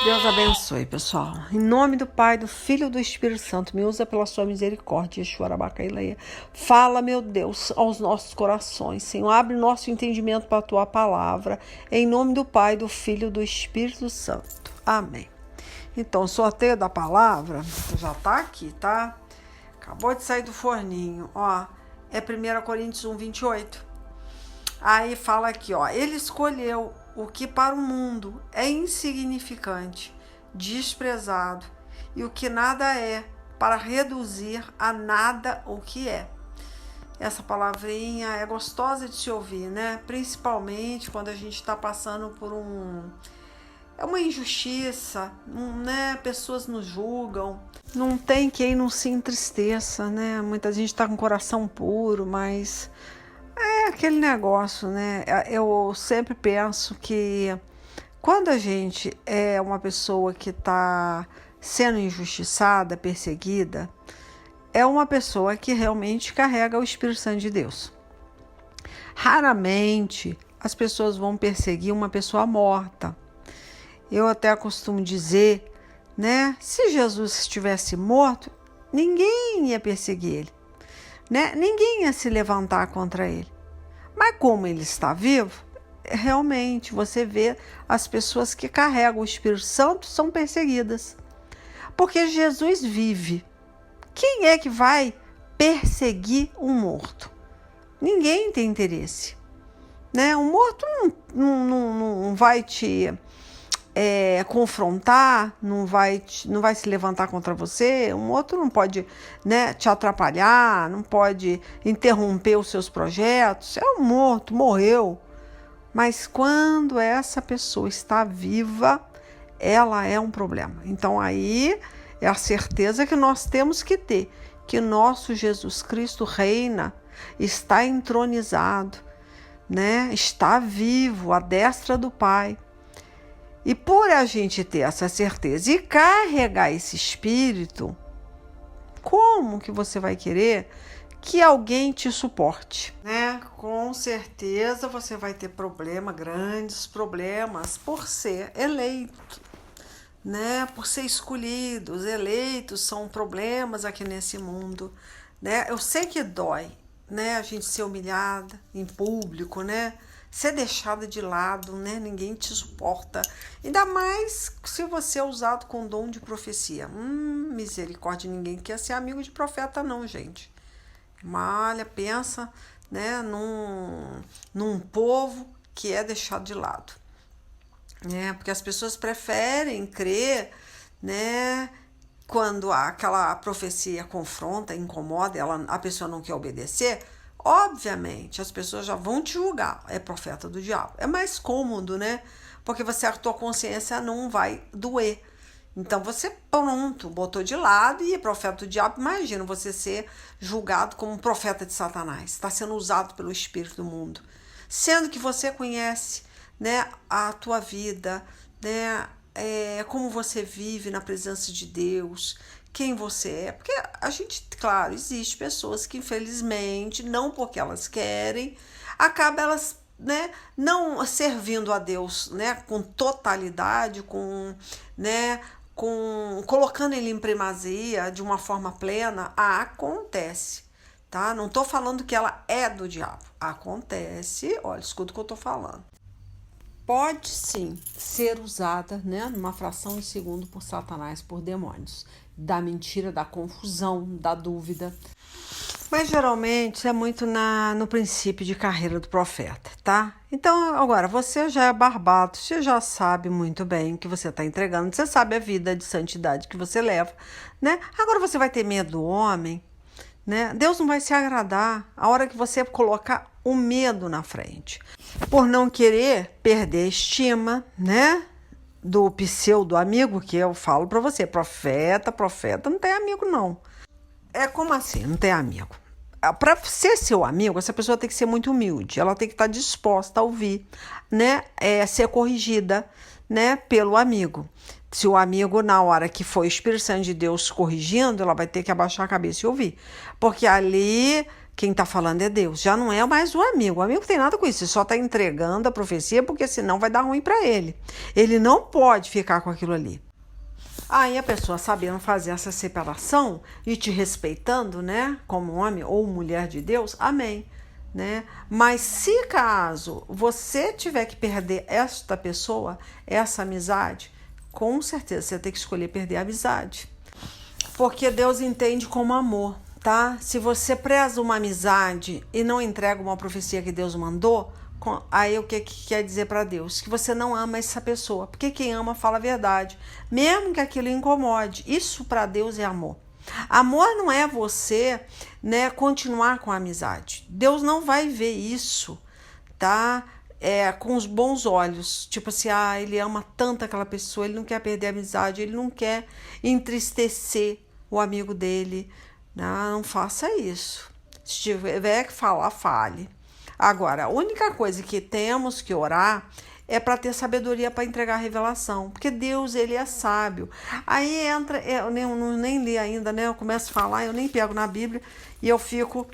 Deus abençoe, pessoal. Em nome do Pai, do Filho e do Espírito Santo, me usa pela sua misericórdia, Xuarabacaileia. Fala, meu Deus, aos nossos corações, Senhor. Abre nosso entendimento para a tua palavra. Em nome do Pai, do Filho e do Espírito Santo. Amém. Então, o sorteio da palavra já tá aqui, tá? Acabou de sair do forninho, ó. É 1 Coríntios 1:28. Aí fala aqui, ó. Ele escolheu o que para o mundo é insignificante, desprezado, e o que nada é, para reduzir a nada o que é. Essa palavrinha é gostosa de se ouvir, né? Principalmente quando a gente está passando por uma injustiça, né? Pessoas nos julgam. Não tem quem não se entristeça, né? Muita gente está com o coração puro, mas é aquele negócio, né? Eu sempre penso que quando a gente é uma pessoa que está sendo injustiçada, perseguida, é uma pessoa que realmente carrega o Espírito Santo de Deus. Raramente as pessoas vão perseguir uma pessoa morta. Eu até costumo dizer, né? Se Jesus estivesse morto, ninguém ia perseguir ele, né? Ninguém ia se levantar contra ele. Mas como ele está vivo, realmente você vê as pessoas que carregam o Espírito Santo são perseguidas. Porque Jesus vive. Quem é que vai perseguir um morto? Ninguém tem interesse, né? Um morto não vai te confrontar, não vai se levantar contra você. Um outro não pode, né, te atrapalhar, não pode interromper os seus projetos. É um morto, morreu. Mas quando essa pessoa está viva, ela é um problema. Então aí é a certeza que nós temos que ter, que nosso Jesus Cristo reina, está entronizado, né? Está vivo à destra do Pai. E por a gente ter essa certeza e carregar esse espírito, como que você vai querer que alguém te suporte, né? Com certeza você vai ter grandes problemas, por ser eleito, né? Por ser escolhido. Os eleitos são problemas aqui nesse mundo, né? Eu sei que dói, né? A gente ser humilhada em público, né? Ser deixada de lado, né? Ninguém te suporta. Ainda mais se você é usado com dom de profecia. Misericórdia, ninguém quer ser amigo de profeta não, gente. Malha, pensa, né? Num povo que é deixado de lado. Né? Porque as pessoas preferem crer, né? Quando aquela profecia confronta, incomoda, a pessoa não quer obedecer. Obviamente, as pessoas já vão te julgar, é profeta do diabo. É mais cômodo, né? Porque a tua consciência não vai doer. Então, você, pronto, botou de lado e é profeta do diabo. Imagina você ser julgado como um profeta de Satanás. Está sendo usado pelo espírito do mundo. Sendo que você conhece, né, a tua vida, né, como você vive na presença de Deus, quem você é. Porque a gente, claro, existe pessoas que infelizmente, não porque elas querem, acabam elas, né, não servindo a Deus, né, com totalidade, né, colocando ele em primazia de uma forma plena. Acontece, tá? Não tô falando que ela é do diabo. Acontece, olha, escuta o que eu tô falando. Pode sim ser usada, né, numa fração de segundo por Satanás, por demônios, da mentira, da confusão, da dúvida. Mas geralmente é muito no princípio de carreira do profeta, tá? Então agora você já é barbado, você já sabe muito bem o que você está entregando, você sabe a vida de santidade que você leva, né? Agora você vai ter medo do homem, né? Deus não vai se agradar a hora que você colocar o medo na frente. Por não querer perder a estima, né? Do pseudo amigo, que eu falo para você, profeta não tem amigo não. É como assim, não tem amigo? Para ser seu amigo, essa pessoa tem que ser muito humilde, ela tem que estar disposta a ouvir, né? Ser corrigida, né? Pelo amigo. Se o amigo, na hora que foi o Espírito Santo de Deus corrigindo, ela vai ter que abaixar a cabeça e ouvir. Porque ali Quem está falando é Deus. Já não é mais o amigo. O amigo não tem nada com isso. Ele só está entregando a profecia porque senão vai dar ruim para ele. Ele não pode ficar com aquilo ali. Aí a pessoa sabendo fazer essa separação e te respeitando, né, como homem ou mulher de Deus, amém, né? Mas se caso você tiver que perder esta pessoa, essa amizade, com certeza você tem que escolher perder a amizade. Porque Deus entende como amor, tá? Se você preza uma amizade e não entrega uma profecia que Deus mandou, aí o que quer dizer para Deus? Que você não ama essa pessoa, porque quem ama fala a verdade, mesmo que aquilo incomode. Isso para Deus é amor. Amor não é você, né, continuar com a amizade. Deus não vai ver isso, tá? Com os bons olhos, tipo assim, ele ama tanto aquela pessoa, ele não quer perder a amizade, ele não quer entristecer o amigo dele. Não faça isso. Se tiver que falar, fale. Agora, a única coisa que temos que orar é para ter sabedoria para entregar a revelação, porque Deus, ele é sábio. Aí entra, eu nem li ainda, né? Eu começo a falar, eu nem pego na Bíblia e eu fico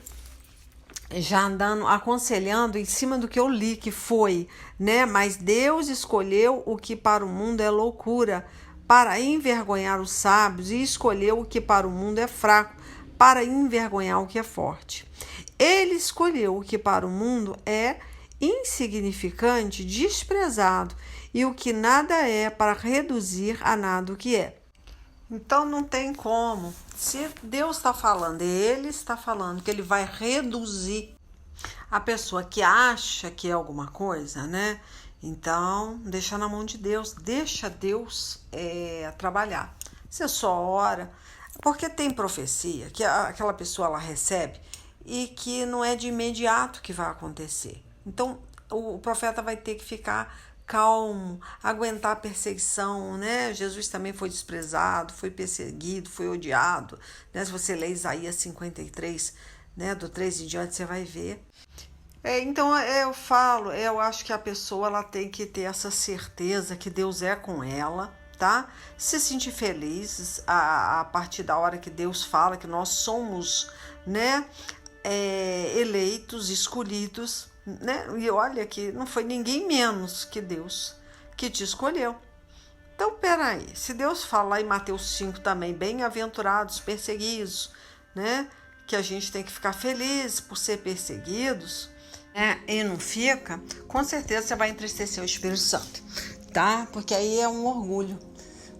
já andando, aconselhando em cima do que eu li, que foi, né? Mas Deus escolheu o que para o mundo é loucura, para envergonhar os sábios, e escolheu o que para o mundo é fraco, para envergonhar o que é forte. Ele escolheu o que para o mundo é insignificante, desprezado, e o que nada é, para reduzir a nada o que é. Então não tem como. Se Deus está falando, ele está falando que ele vai reduzir a pessoa que acha que é alguma coisa, né? Então, deixa na mão de Deus, deixa Deus trabalhar. Você só ora, porque tem profecia que aquela pessoa ela recebe e que não é de imediato que vai acontecer. Então, o profeta vai ter que ficar calmo, aguentar a perseguição, né? Jesus também foi desprezado, foi perseguido, foi odiado, né? Se você ler Isaías 53, né, do 3 em diante, você vai ver. Então, eu acho que a pessoa ela tem que ter essa certeza que Deus é com ela, tá? Se sentir feliz a partir da hora que Deus fala que nós somos, né, eleitos, escolhidos, né? E olha que não foi ninguém menos que Deus que te escolheu. Então, peraí, se Deus fala em Mateus 5 também, bem-aventurados, perseguidos, né? Que a gente tem que ficar feliz por ser perseguidos, e não fica, com certeza você vai entristecer o Espírito Santo, tá? Porque aí é um orgulho,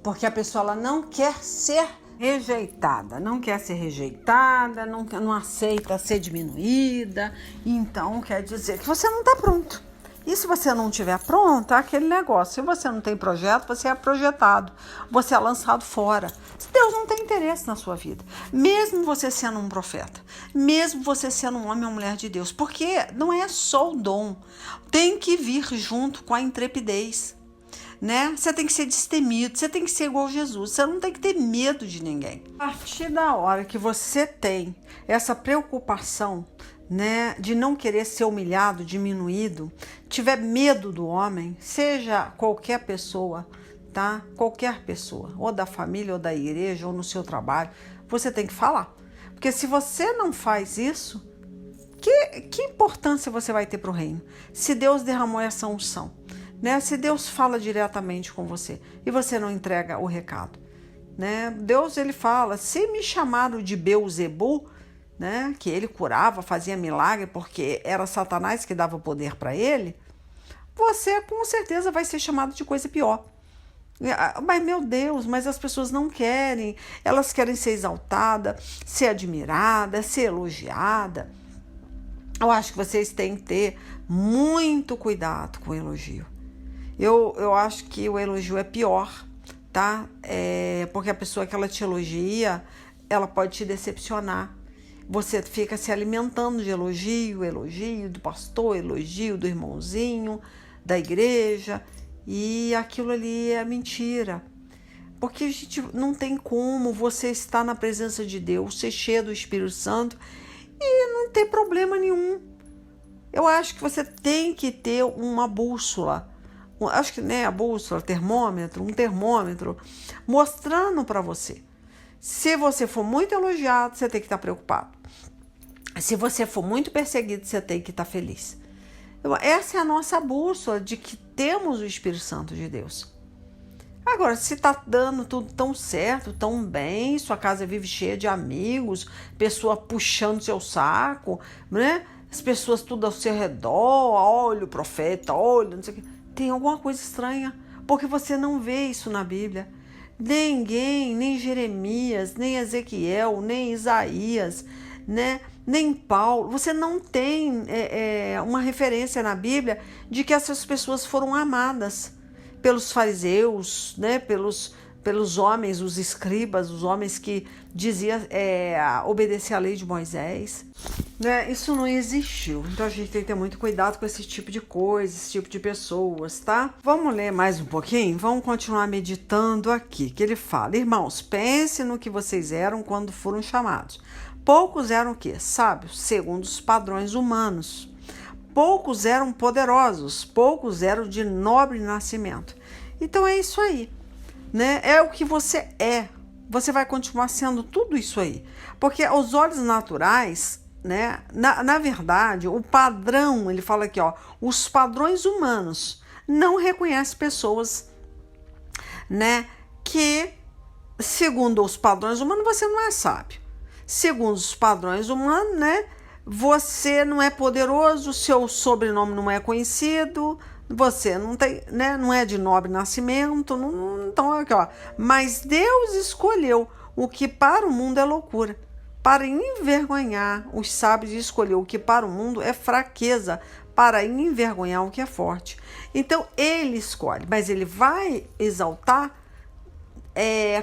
porque a pessoa ela não quer ser rejeitada, não aceita ser diminuída, então quer dizer que você não está pronto. E se você não estiver pronto, é aquele negócio, se você não tem projeto, você é projetado, você é lançado fora. Deus não tem interesse na sua vida, mesmo você sendo um profeta, mesmo você sendo um homem ou mulher de Deus, porque não é só o dom, tem que vir junto com a intrepidez, né? Você tem que ser destemido, você tem que ser igual a Jesus, você não tem que ter medo de ninguém. A partir da hora que você tem essa preocupação, né, de não querer ser humilhado, diminuído, tiver medo do homem, seja qualquer pessoa, tá? Qualquer pessoa, ou da família, ou da igreja, ou no seu trabalho, você tem que falar. Porque se você não faz isso, que importância você vai ter para o reino? Se Deus derramou essa unção, né? Se Deus fala diretamente com você e você não entrega o recado, né? Deus, ele fala, se me chamaram de Beuzebu, né, que ele curava, fazia milagre porque era Satanás que dava poder para ele, você com certeza vai ser chamado de coisa pior. Mas meu Deus, mas as pessoas não querem, elas querem ser exaltadas, ser admiradas, ser elogiadas. Eu acho que vocês têm que ter muito cuidado com o elogio. Eu acho que o elogio é pior, tá? Porque a pessoa que ela te elogia, ela pode te decepcionar. Você fica se alimentando de elogio do pastor, elogio do irmãozinho, da igreja, e aquilo ali é mentira. Porque a gente não tem como você estar na presença de Deus, ser cheio do Espírito Santo e não ter problema nenhum. Eu acho que você tem que ter uma bússola, acho que, né, a bússola, um termômetro, mostrando para você. Se você for muito elogiado, você tem que estar preocupado. Se você for muito perseguido, você tem que estar feliz. Essa é a nossa bússola de que temos o Espírito Santo de Deus. Agora, se está dando tudo tão certo, tão bem, sua casa vive cheia de amigos, pessoa puxando seu saco, né? As pessoas tudo ao seu redor, olha o profeta, olha, não sei o quê. Tem alguma coisa estranha, porque você não vê isso na Bíblia. Ninguém, nem Jeremias, nem Ezequiel, nem Isaías, né? Nem Paulo, você não tem uma referência na Bíblia de que essas pessoas foram amadas pelos fariseus, né? pelos homens, os escribas, os homens que diziam obedecer à lei de Moisés. Né? Isso não existiu, então a gente tem que ter muito cuidado com esse tipo de coisa, esse tipo de pessoas, tá? Vamos ler mais um pouquinho? Vamos continuar meditando aqui, que ele fala: irmãos, pense no que vocês eram quando foram chamados. Poucos eram o quê? Sábios, segundo os padrões humanos. Poucos eram poderosos, poucos eram de nobre nascimento. Então é isso aí, né? É o que você é. Você vai continuar sendo tudo isso aí. Porque aos olhos naturais, né? Na verdade, o padrão, ele fala aqui, ó, os padrões humanos não reconhecem pessoas, né? Que, segundo os padrões humanos, você não é sábio. Segundo os padrões humanos, né? Você não é poderoso, seu sobrenome não é conhecido, você não tem, né? Não é de nobre nascimento, não, então aqui, ó. Mas Deus escolheu o que para o mundo é loucura, para envergonhar os sábios, e escolheu o que para o mundo é fraqueza, para envergonhar o que é forte. Então ele escolhe, mas ele vai exaltar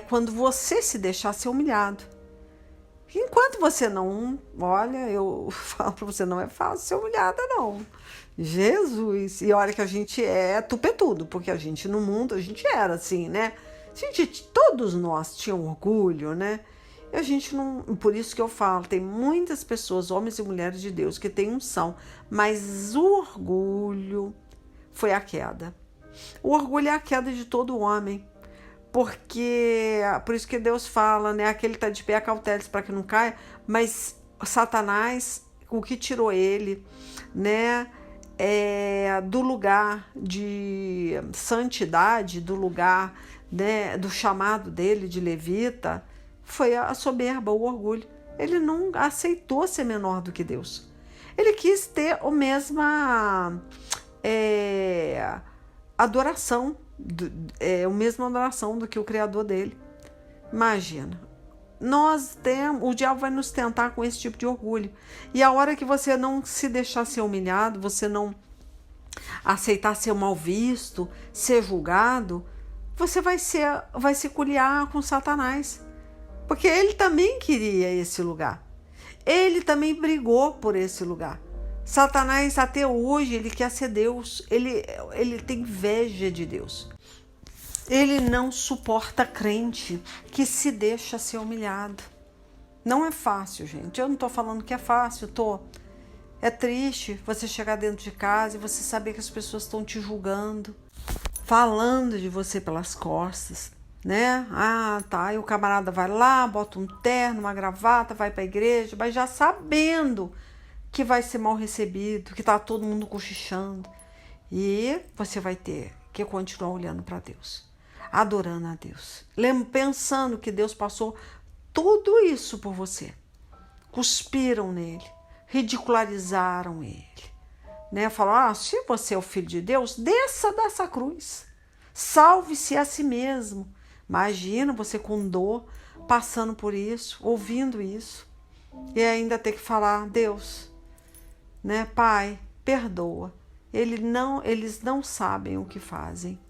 quando você se deixar ser humilhado. Enquanto você não, olha, eu falo para você, não é fácil ser humilhada, não. Jesus, e olha que a gente é tupetudo, porque a gente no mundo, a gente era assim, né? Todos nós tínhamos orgulho, né? E a gente não, por isso que eu falo, tem muitas pessoas, homens e mulheres de Deus, que têm unção, mas o orgulho foi a queda. O orgulho é a queda de todo homem. Porque, por isso que Deus fala, né? Aquele que está de pé, acautele-se para que não caia, mas Satanás, o que tirou ele, né? Do lugar de santidade, do lugar, né? Do chamado dele de levita, foi a soberba, o orgulho. Ele não aceitou ser menor do que Deus. Ele quis ter a mesma adoração, a mesma adoração do que o Criador dele. Imagina, o diabo vai nos tentar com esse tipo de orgulho. E a hora que você não se deixar ser humilhado, você não aceitar ser mal visto, ser julgado, você vai se coliar com Satanás. Porque ele também queria esse lugar. Ele também brigou por esse lugar. Satanás até hoje ele quer ser Deus, ele tem inveja de Deus. Ele não suporta crente que se deixa ser humilhado. Não é fácil, gente. Eu não estou falando que é fácil, É triste você chegar dentro de casa e você saber que as pessoas estão te julgando, falando de você pelas costas, né? Ah, tá. E o camarada vai lá, bota um terno, uma gravata, vai para a igreja, mas já sabendo que vai ser mal recebido, que tá todo mundo cochichando. E você vai ter que continuar olhando para Deus, adorando a Deus, pensando que Deus passou tudo isso por você. Cuspiram nele, ridicularizaram ele, né? Falaram, se você é o filho de Deus, desça dessa cruz, salve-se a si mesmo. Imagina você com dor, passando por isso, ouvindo isso, e ainda ter que falar, Deus, né, Pai, perdoa. Eles não sabem o que fazem,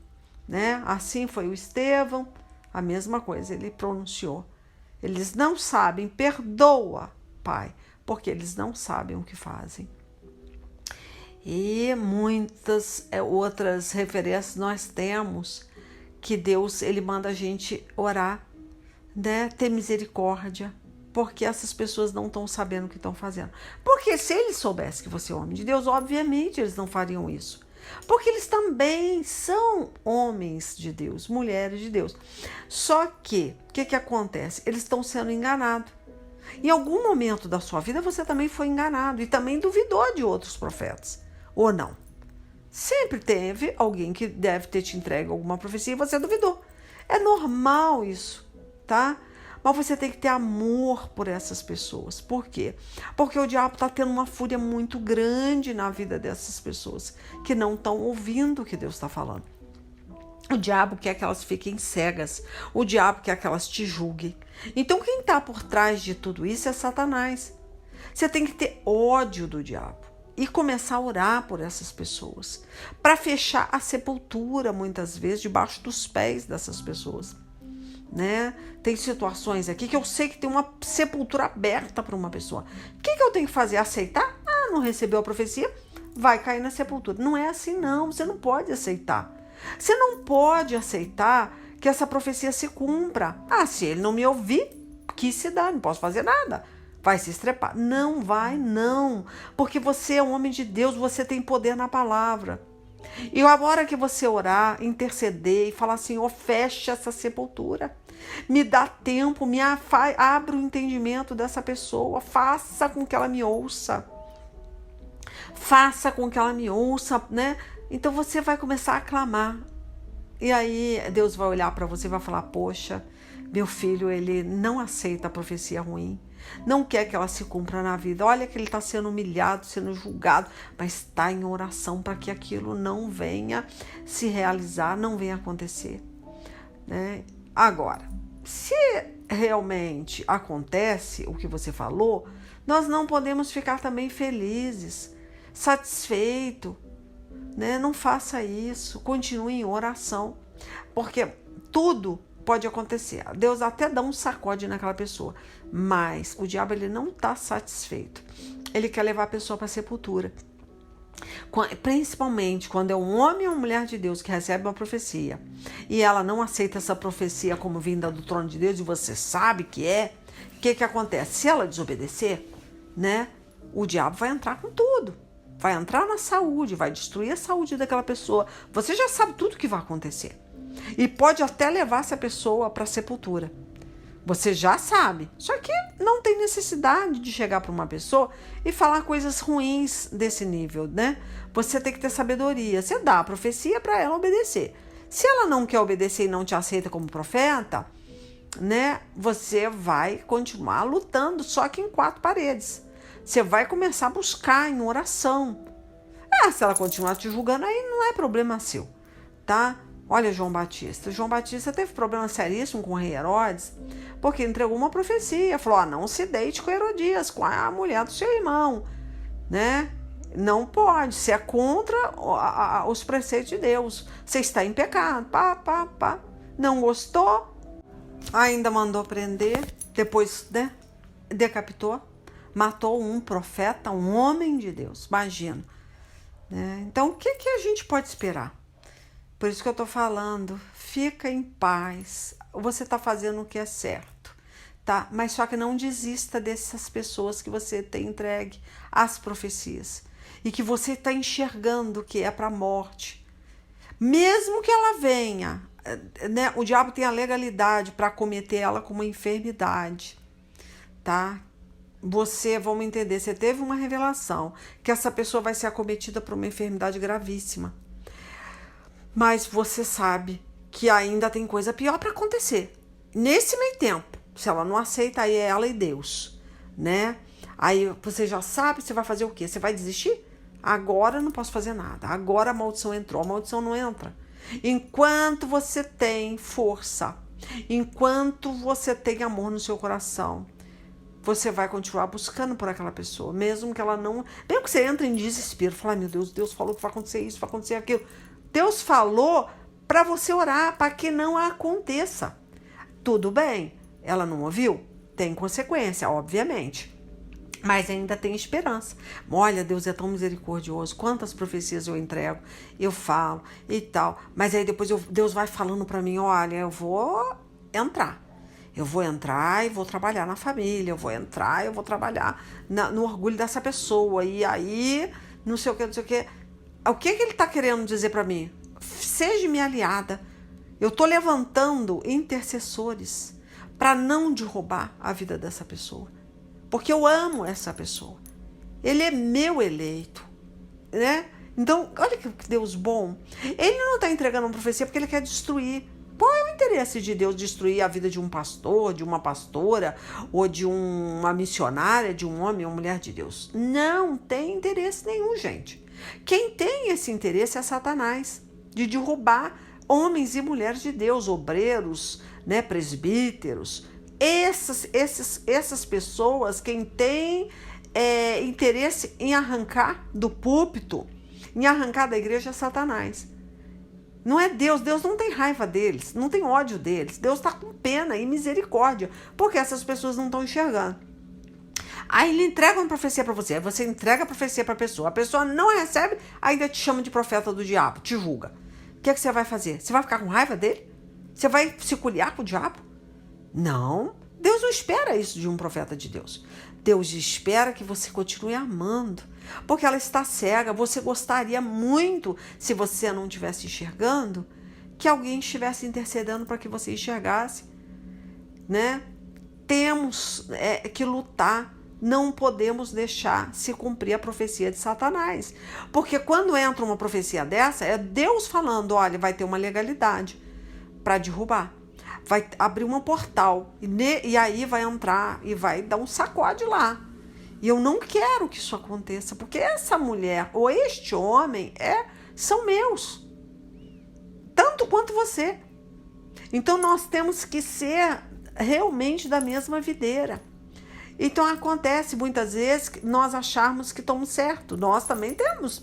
né? Assim foi o Estevão, a mesma coisa, ele pronunciou. Eles não sabem, perdoa, Pai, porque eles não sabem o que fazem. E muitas outras referências nós temos que Deus, ele manda a gente orar, né? Ter misericórdia, porque essas pessoas não estão sabendo o que estão fazendo. Porque se eles soubessem que você é homem de Deus, obviamente eles não fariam isso. Porque eles também são homens de Deus, mulheres de Deus. Só que, o que acontece? Eles estão sendo enganados. Em algum momento da sua vida você também foi enganado e também duvidou de outros profetas, ou não? Sempre teve alguém que deve ter te entregue alguma profecia e você duvidou. É normal isso, tá? Mas você tem que ter amor por essas pessoas. Por quê? Porque o diabo está tendo uma fúria muito grande na vida dessas pessoas que não estão ouvindo o que Deus está falando. O diabo quer que elas fiquem cegas. O diabo quer que elas te julguem. Então quem está por trás de tudo isso é Satanás. Você tem que ter ódio do diabo e começar a orar por essas pessoas, para fechar a sepultura, muitas vezes, debaixo dos pés dessas pessoas. Né? Tem situações aqui que eu sei que tem uma sepultura aberta para uma pessoa. O que eu tenho que fazer? Aceitar? Ah, não recebeu a profecia? Vai cair na sepultura. Não é assim não, você não pode aceitar. Você não pode aceitar que essa profecia se cumpra. Ah, se ele não me ouvir, que se dá, não posso fazer nada. Vai se estrepar. Não vai, não. Porque você é um homem de Deus, você tem poder na palavra. E a hora que você orar, interceder e falar assim, fecha essa sepultura. Me dá tempo, abre o entendimento dessa pessoa, faça com que ela me ouça. Faça com que ela me ouça, né? Então você vai começar a clamar. E aí Deus vai olhar para você e vai falar, poxa, meu filho, ele não aceita a profecia ruim. Não quer que ela se cumpra na vida. Olha que ele está sendo humilhado, sendo julgado, mas está em oração para que aquilo não venha se realizar, não venha acontecer. Né? Agora, se realmente acontece o que você falou, nós não podemos ficar também felizes, satisfeitos. Né? Não faça isso, continue em oração, porque tudo pode acontecer. Deus até dá um sacode naquela pessoa, mas o diabo ele não está satisfeito. Ele quer levar a pessoa para a sepultura. Principalmente quando é um homem ou uma mulher de Deus que recebe uma profecia e ela não aceita essa profecia como vinda do trono de Deus e você sabe que é, o que acontece? Se ela desobedecer, né, o diabo vai entrar com tudo. Vai entrar na saúde, vai destruir a saúde daquela pessoa. Você já sabe tudo o que vai acontecer. E pode até levar essa pessoa para a sepultura. Você já sabe. Só que não tem necessidade de chegar para uma pessoa e falar coisas ruins desse nível, né? Você tem que ter sabedoria. Você dá a profecia para ela obedecer. Se ela não quer obedecer e não te aceita como profeta, né? Você vai continuar lutando, só que em 4 paredes. Você vai começar a buscar em oração. Se ela continuar te julgando, aí não é problema seu, tá? Olha João Batista. João Batista teve problema seríssimo com o rei Herodes, porque entregou uma profecia. Falou, não se deite com Herodias, com a mulher do seu irmão, né? Não pode, você é contra os preceitos de Deus. Você está em pecado. Não gostou? Ainda mandou prender, depois, né? Decapitou. Matou um profeta, um homem de Deus, imagina. Né? Então, o que a gente pode esperar? Por isso que eu estou falando, fica em paz, você está fazendo o que é certo, tá? Mas só que não desista dessas pessoas que você tem entregue às profecias e que você está enxergando que é para a morte. Mesmo que ela venha, né? O diabo tem a legalidade para cometer ela com uma enfermidade, tá? Vamos entender, você teve uma revelação que essa pessoa vai ser acometida por uma enfermidade gravíssima. Mas você sabe que ainda tem coisa pior para acontecer. Nesse meio tempo, se ela não aceita, aí é ela e Deus, né? Aí você já sabe, você vai fazer o quê? Você vai desistir? Agora eu não posso fazer nada. Agora a maldição entrou, a maldição não entra. Enquanto você tem força, enquanto você tem amor no seu coração, você vai continuar buscando por aquela pessoa, mesmo que ela não... Mesmo que você entre em desespero, falar, meu Deus, Deus falou que vai acontecer isso, vai acontecer aquilo. Deus falou para você orar, para que não aconteça. Tudo bem, ela não ouviu? Tem consequência, obviamente. Mas ainda tem esperança. Olha, Deus é tão misericordioso. Quantas profecias eu entrego, eu falo e tal. Mas aí depois Deus vai falando para mim, olha, eu vou entrar. Eu vou entrar e vou trabalhar na família. Eu vou entrar e eu vou trabalhar no orgulho dessa pessoa. E aí, não sei o que, não sei o que. O que ele está querendo dizer para mim? Seja minha aliada. Eu estou levantando intercessores para não derrubar a vida dessa pessoa. porque eu amo essa pessoa. Ele é meu eleito, né? Então, olha que Deus bom. Ele não está entregando uma profecia porque ele quer destruir. Qual é o interesse de Deus destruir a vida de um pastor, de uma pastora, ou de uma missionária, de um homem ou mulher de Deus? Não tem interesse nenhum, gente. Quem tem esse interesse é Satanás, de derrubar homens e mulheres de Deus, obreiros, né, presbíteros. Essas pessoas, quem tem interesse em arrancar do púlpito, em arrancar da igreja, é Satanás. Não é Deus. Deus não tem raiva deles, não tem ódio deles. Deus está com pena e misericórdia, porque essas pessoas não estão enxergando. Aí ele entrega uma profecia para você, aí você entrega a profecia para a pessoa não recebe, ainda te chama de profeta do diabo, te julga. O que é que você vai fazer? Você vai ficar com raiva dele? Você vai se culiar com o diabo? Não. Deus não espera isso de um profeta de Deus. Deus espera que você continue amando, porque ela está cega. Você gostaria muito, se você não estivesse enxergando, que alguém estivesse intercedendo para que você enxergasse, né? Temos que lutar. Não podemos deixar se cumprir a profecia de Satanás, porque quando entra uma profecia dessa, é Deus falando, olha, vai ter uma legalidade para derrubar. Vai abrir um portal e aí vai entrar e vai dar um sacode lá. E eu não quero que isso aconteça, porque essa mulher ou este homem são meus, tanto quanto você. Então nós temos que ser realmente da mesma videira. Então acontece muitas vezes nós acharmos que estamos certos. Nós também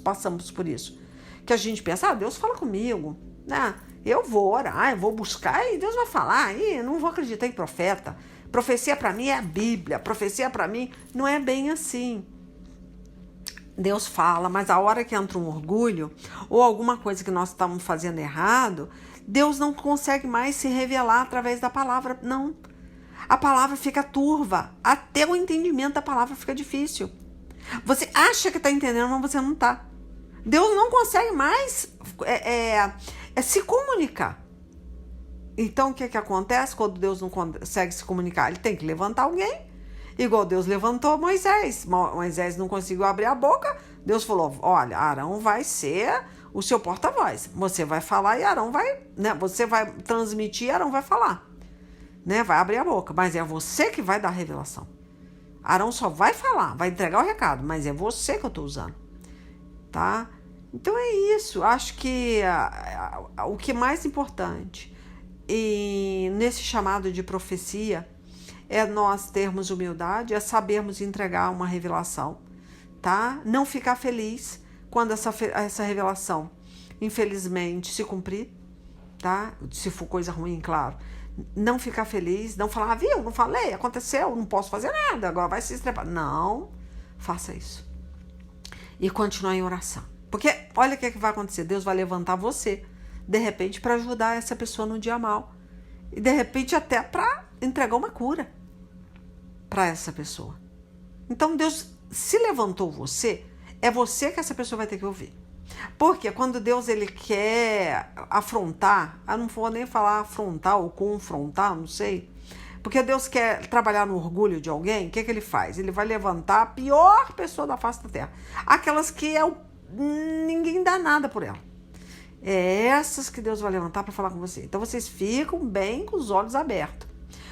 passamos por isso. Que a gente pensa, Deus fala comigo, né? Eu vou orar, eu vou buscar e Deus vai falar. Eu não vou acreditar em profeta. Profecia para mim é a Bíblia. Profecia para mim não é bem assim. Deus fala, mas a hora que entra um orgulho ou alguma coisa que nós estamos fazendo errado, Deus não consegue mais se revelar através da palavra, não. A palavra fica turva, até o entendimento da palavra fica difícil. Você acha que está entendendo, mas você não está. Deus não consegue mais se comunicar. Então, o que acontece quando Deus não consegue se comunicar? Ele tem que levantar alguém, igual Deus levantou Moisés. Moisés não conseguiu abrir a boca, Deus falou, olha, Arão vai ser o seu porta-voz. Você vai falar e Arão vai, né? Você vai transmitir e Arão vai falar. Né, vai abrir a boca, mas é você que vai dar a revelação. Arão só vai falar, vai entregar o recado, mas é você que eu estou usando, tá? Então é isso. Acho que o que é mais importante nesse chamado de profecia é nós termos humildade, é sabermos entregar uma revelação, tá? Não ficar feliz quando essa revelação, infelizmente, se cumprir, tá? Se for coisa ruim, claro. Não ficar feliz, não falar, viu, não falei, aconteceu, não posso fazer nada, agora vai se estrepar. Não, faça isso. E continue em oração. Porque olha o que vai acontecer, Deus vai levantar você, de repente, para ajudar essa pessoa no dia mal. E de repente até para entregar uma cura para essa pessoa. Então Deus, se levantou você, é você que essa pessoa vai ter que ouvir. Porque quando Deus ele quer afrontar, eu não vou nem falar afrontar ou confrontar, não sei. Porque Deus quer trabalhar no orgulho de alguém, o que ele faz? Ele vai levantar a pior pessoa da face da terra. Aquelas que ninguém dá nada por ela. É essas que Deus vai levantar para falar com você. Então vocês ficam bem com os olhos abertos.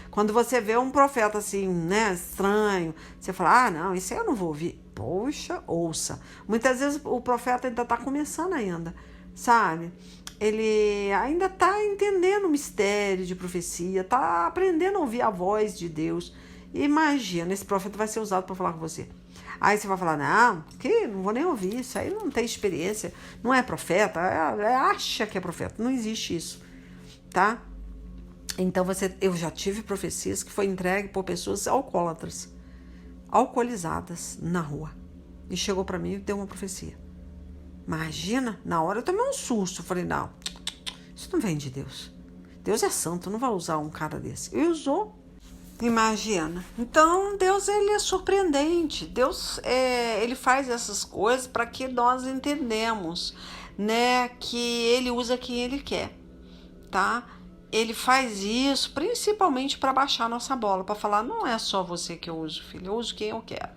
Quando você vê um profeta assim, né, estranho, você fala, não, isso aí eu não vou ouvir. Poxa, ouça. Muitas vezes o profeta ainda está começando ainda, sabe? Ele ainda está entendendo o mistério de profecia, está aprendendo a ouvir a voz de Deus. E imagina, esse profeta vai ser usado para falar com você. Aí você vai falar, não vou nem ouvir, isso aí não tem experiência, não é profeta, acha que é profeta, não existe isso, tá? Então eu já tive profecias que foi entregue por pessoas alcoólatras, alcoolizadas na rua. E chegou para mim e deu uma profecia. Imagina, na hora eu tomei um susto. Falei, não, isso não vem de Deus. Deus é santo, não vai usar um cara desse. E usou. Imagina. Então, Deus, ele é surpreendente. Deus, ele faz essas coisas para que nós entendamos, né, que ele usa quem ele quer, tá? ele faz isso principalmente para baixar nossa bola, para falar, não é só você que eu uso, filho, eu uso quem eu quero.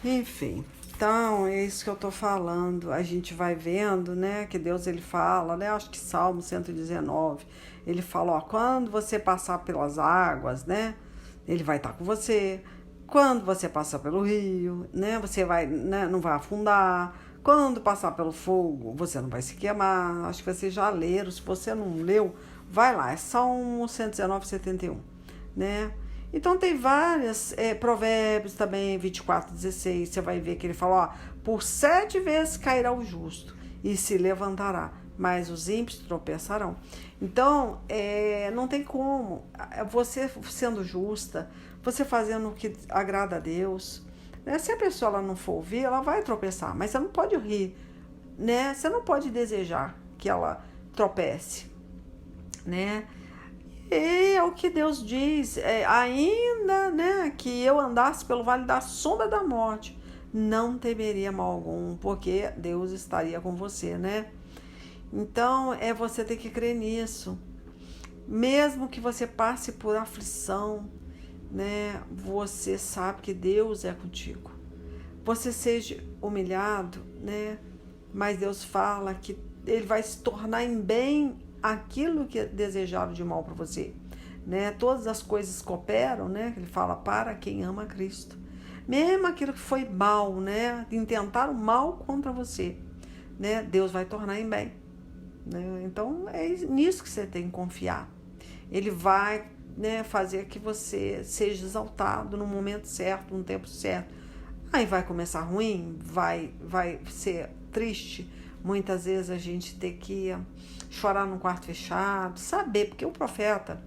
Enfim, então é isso que eu tô falando. A gente vai vendo, né, que Deus ele fala, né, acho que Salmo 119, ele fala, ó, quando você passar pelas águas, né, ele vai estar com você. Quando você passar pelo rio, né, você vai, né, não vai afundar. Quando passar pelo fogo, você não vai se queimar. Acho que vocês já leram. Se você não leu, vai lá. É Salmo 119, 71, né? Então tem várias provérbios também, 24, 16. Você vai ver que ele fala, ó, por 7 vezes cairá o justo e se levantará, mas os ímpios tropeçarão. Então, não tem como. Você sendo justa, você fazendo o que agrada a Deus, né? Se a pessoa ela não for ouvir, ela vai tropeçar, mas você não pode rir, né? Você não pode desejar que ela tropece, né? E é o que Deus diz, ainda, né, que eu andasse pelo vale da sombra da morte, não temeria mal algum, porque Deus estaria com você, né? Então, você ter que crer nisso. Mesmo que você passe por aflição, né, você sabe que Deus é contigo. Você seja humilhado, né, mas Deus fala que ele vai se tornar em bem aquilo que desejaram de mal para você, né? Todas as coisas cooperam, né? Ele fala para quem ama Cristo. Mesmo aquilo que foi mal, né, intentaram mal contra você, né, Deus vai tornar em bem, né? Então é nisso que você tem que confiar. Ele vai, né, fazer que você seja exaltado no momento certo, no tempo certo. Aí vai começar ruim, vai ser triste. Muitas vezes a gente tem que chorar num quarto fechado, saber, porque o profeta,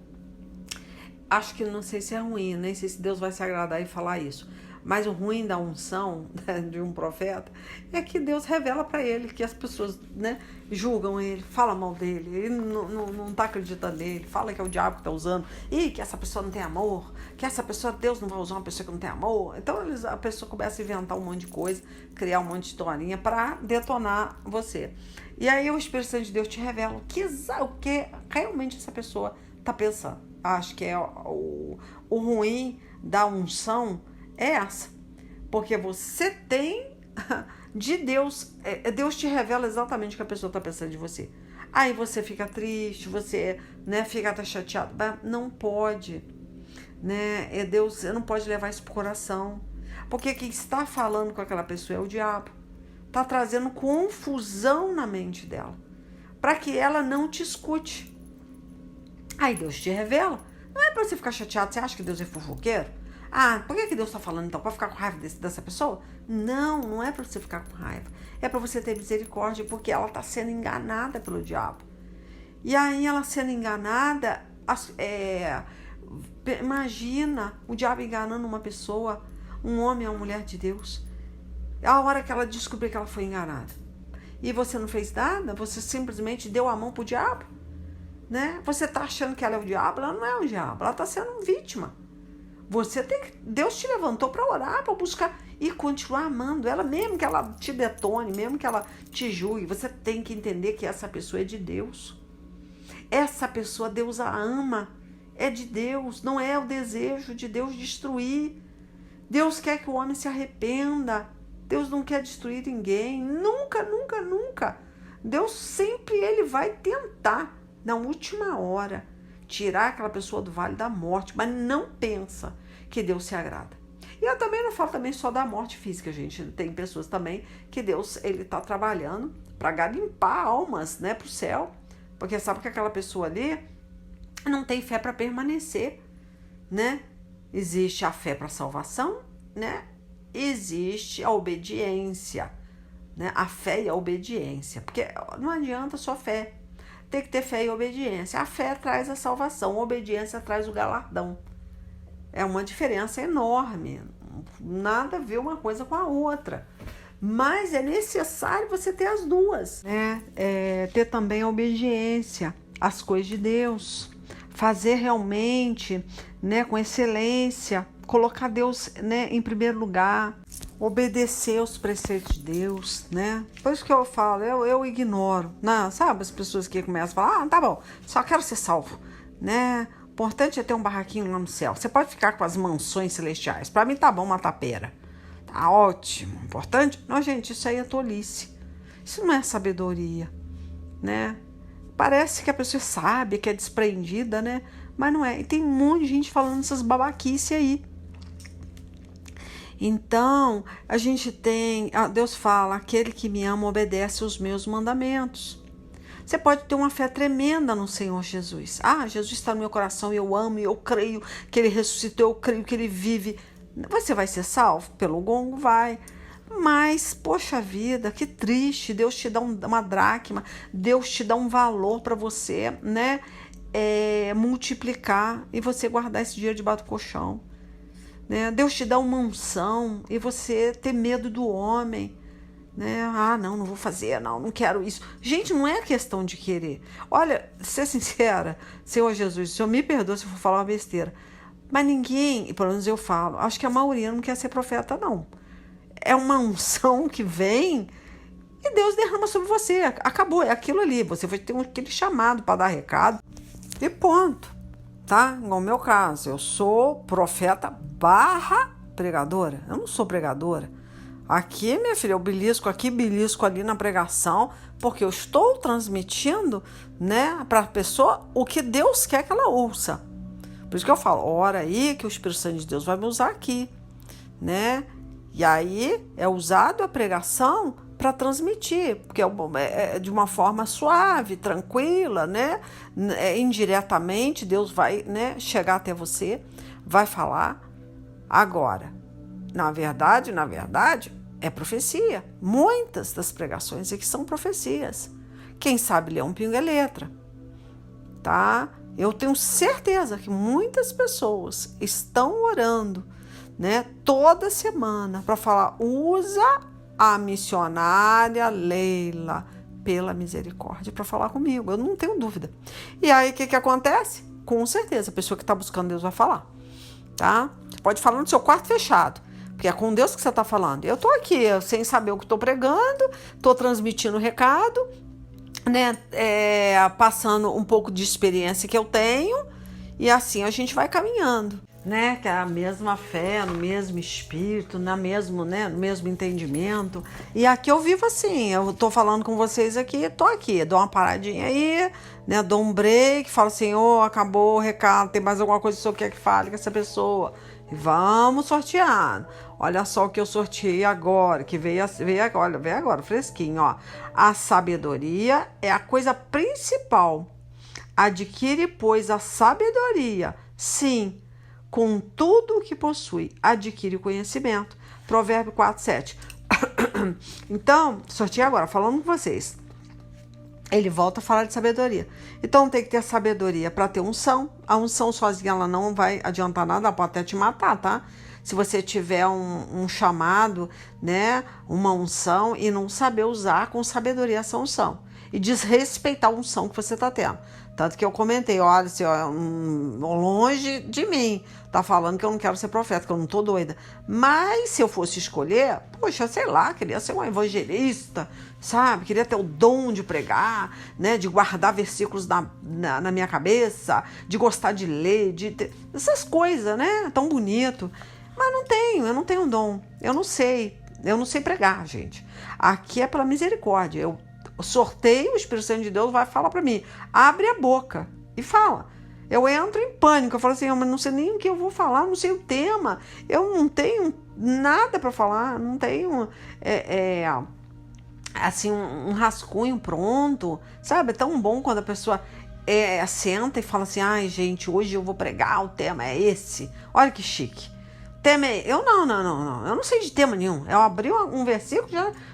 acho que não sei se é ruim, nem sei se Deus vai se agradar e falar isso, mas o ruim da unção, né, de um profeta é que Deus revela para ele que as pessoas, né, julgam ele, falam mal dele, ele não tá acreditando nele, fala que é o diabo que tá usando, e que essa pessoa não tem amor, que essa pessoa, Deus não vai usar uma pessoa que não tem amor. Então a pessoa começa a inventar um monte de coisa, criar um monte de historinha para detonar você. E aí o Espírito Santo de Deus te revela o que realmente essa pessoa tá pensando. Acho que é o ruim da unção é essa, porque você tem de Deus, Deus te revela exatamente o que a pessoa está pensando de você. Aí você fica triste, você, né, fica até chateado, mas não pode, né? Deus, você não pode levar isso pro coração, porque quem está falando com aquela pessoa é o diabo, está trazendo confusão na mente dela, para que ela não te escute. Aí Deus te revela. Não é para você ficar chateado. Você acha que Deus é fofoqueiro? Ah, por que Deus está falando então? Para ficar com raiva dessa pessoa? Não, não é para você ficar com raiva. É para você ter misericórdia, porque ela está sendo enganada pelo diabo. E aí ela sendo enganada, imagina o diabo enganando uma pessoa, um homem ou uma mulher de Deus. A hora que ela descobriu que ela foi enganada. E você não fez nada, você simplesmente deu a mão pro diabo, né? Você está achando que ela é o diabo, ela não é o diabo, ela está sendo vítima. Deus te levantou para orar, para buscar e continuar amando ela, mesmo que ela te detone, mesmo que ela te julgue. Você tem que entender que essa pessoa é de Deus. Essa pessoa, Deus a ama, é de Deus, não é o desejo de Deus destruir. Deus quer que o homem se arrependa. Deus não quer destruir ninguém, nunca, nunca, nunca. Deus sempre ele vai tentar, na última hora, tirar aquela pessoa do vale da morte, mas não pensa que Deus se agrada. E eu também não falo também só da morte física, gente. Tem pessoas também que Deus ele está trabalhando para garimpar almas, né, para o céu, porque sabe que aquela pessoa ali não tem fé para permanecer, né? Existe a fé para salvação, né? Existe a obediência, né? A fé e a obediência, porque não adianta só fé. Tem que ter fé e obediência. A fé traz a salvação, a obediência traz o galardão. É uma diferença enorme. Nada a ver uma coisa com a outra. Mas é necessário você ter as duas, né? Ter também a obediência às coisas de Deus. Fazer realmente, né, com excelência. Colocar Deus, né, em primeiro lugar. Obedecer os preceitos de Deus, né? Por isso que eu falo, eu ignoro, né? Sabe as pessoas que começam a falar, tá bom, só quero ser salvo. né? O importante é ter um barraquinho lá no céu. Você pode ficar com as mansões celestiais. Para mim tá bom uma tapera. Tá ótimo. Importante? Não, gente, isso aí é tolice. Isso não é sabedoria, né? Parece que a pessoa sabe, que é despreendida, né? Mas não é. E tem um monte de gente falando essas babaquices aí. Então, a gente tem... Deus fala, aquele que me ama obedece os meus mandamentos. Você pode ter uma fé tremenda no Senhor Jesus. Jesus está no meu coração, eu amo, eu creio que Ele ressuscitou, eu creio que Ele vive. Você vai ser salvo? Pelo gongo vai. Mas, poxa vida, que triste. Deus te dá uma dracma, Deus te dá um valor para você, né? Multiplicar e você guardar esse dinheiro debaixo do colchão. Né? Deus te dá uma unção e você ter medo do homem. Né? Não vou fazer, não quero isso. Gente, não é questão de querer. Olha, ser sincera, Senhor Jesus, o Senhor me perdoa se eu for falar uma besteira, mas ninguém, pelo menos eu falo, acho que a maioria não quer ser profeta, não. É uma unção que vem e Deus derrama sobre você. Acabou, é aquilo ali. Você vai ter aquele chamado para dar recado e ponto. Tá? Igual o meu caso, eu sou profeta / pregadora. Eu não sou pregadora. Aqui, minha filha, eu belisco aqui, belisco ali na pregação, porque eu estou transmitindo, né, para a pessoa o que Deus quer que ela ouça. Por isso que eu falo, ora aí que o Espírito Santo de Deus vai me usar aqui, né? E aí é usado a pregação para transmitir, porque é de uma forma suave, tranquila, né? Indiretamente Deus vai, né, chegar até você, vai falar. Agora, na verdade, é profecia. Muitas das pregações aqui são profecias. Quem sabe ler um pingo é letra, tá? Eu tenho certeza que muitas pessoas estão orando, né, toda semana para falar, usa a missionária Leila pela misericórdia para falar comigo. Eu não tenho dúvida. E aí, o que acontece? Com certeza, a pessoa que está buscando Deus vai falar, tá? Você pode falar no seu quarto fechado, porque é com Deus que você está falando. Eu estou aqui, sem saber o que estou pregando, estou transmitindo o recado, né? Passando um pouco de experiência que eu tenho, e assim a gente vai caminhando, né? Que é a mesma fé, no mesmo espírito, no mesmo entendimento. E aqui eu vivo assim, eu tô falando com vocês aqui, tô aqui, dou uma paradinha aí, né? Dou um break, falo assim, acabou o recado, tem mais alguma coisa que o senhor quer que fale com essa pessoa? E vamos sortear. Olha só o que eu sorteei agora, que veio agora, fresquinho, ó. A sabedoria é a coisa principal. Adquire, pois, a sabedoria. Sim, com tudo o que possui, adquire o conhecimento. Provérbio 4:7. Então, sorteio agora, falando com vocês. Ele volta a falar de sabedoria. Então, tem que ter sabedoria para ter unção. A unção sozinha, ela não vai adiantar nada, ela pode até te matar, tá? Se você tiver um chamado, né, uma unção e não saber usar com sabedoria essa unção. E desrespeitar a unção que você está tendo. Tanto que eu comentei, olha, assim, longe de mim, tá falando que eu não quero ser profeta, que eu não tô doida. Mas se eu fosse escolher, poxa, sei lá, queria ser um evangelista, sabe? Queria ter o dom de pregar, né? De guardar versículos na minha cabeça, de gostar de ler, de ter essas coisas, né? Tão bonito. Mas eu não tenho dom, eu não sei pregar, gente. Aqui é pela misericórdia, eu sorteio, o Espírito Santo de Deus vai falar para mim, abre a boca e fala. Eu entro em pânico, eu falo assim, mas não sei nem o que eu vou falar, não sei o tema, eu não tenho nada para falar, não tenho assim um rascunho pronto, sabe? É tão bom quando a pessoa senta e fala assim, ai gente, hoje eu vou pregar, o tema é esse, olha que chique. Eu não sei de tema nenhum. Eu abri um versículo,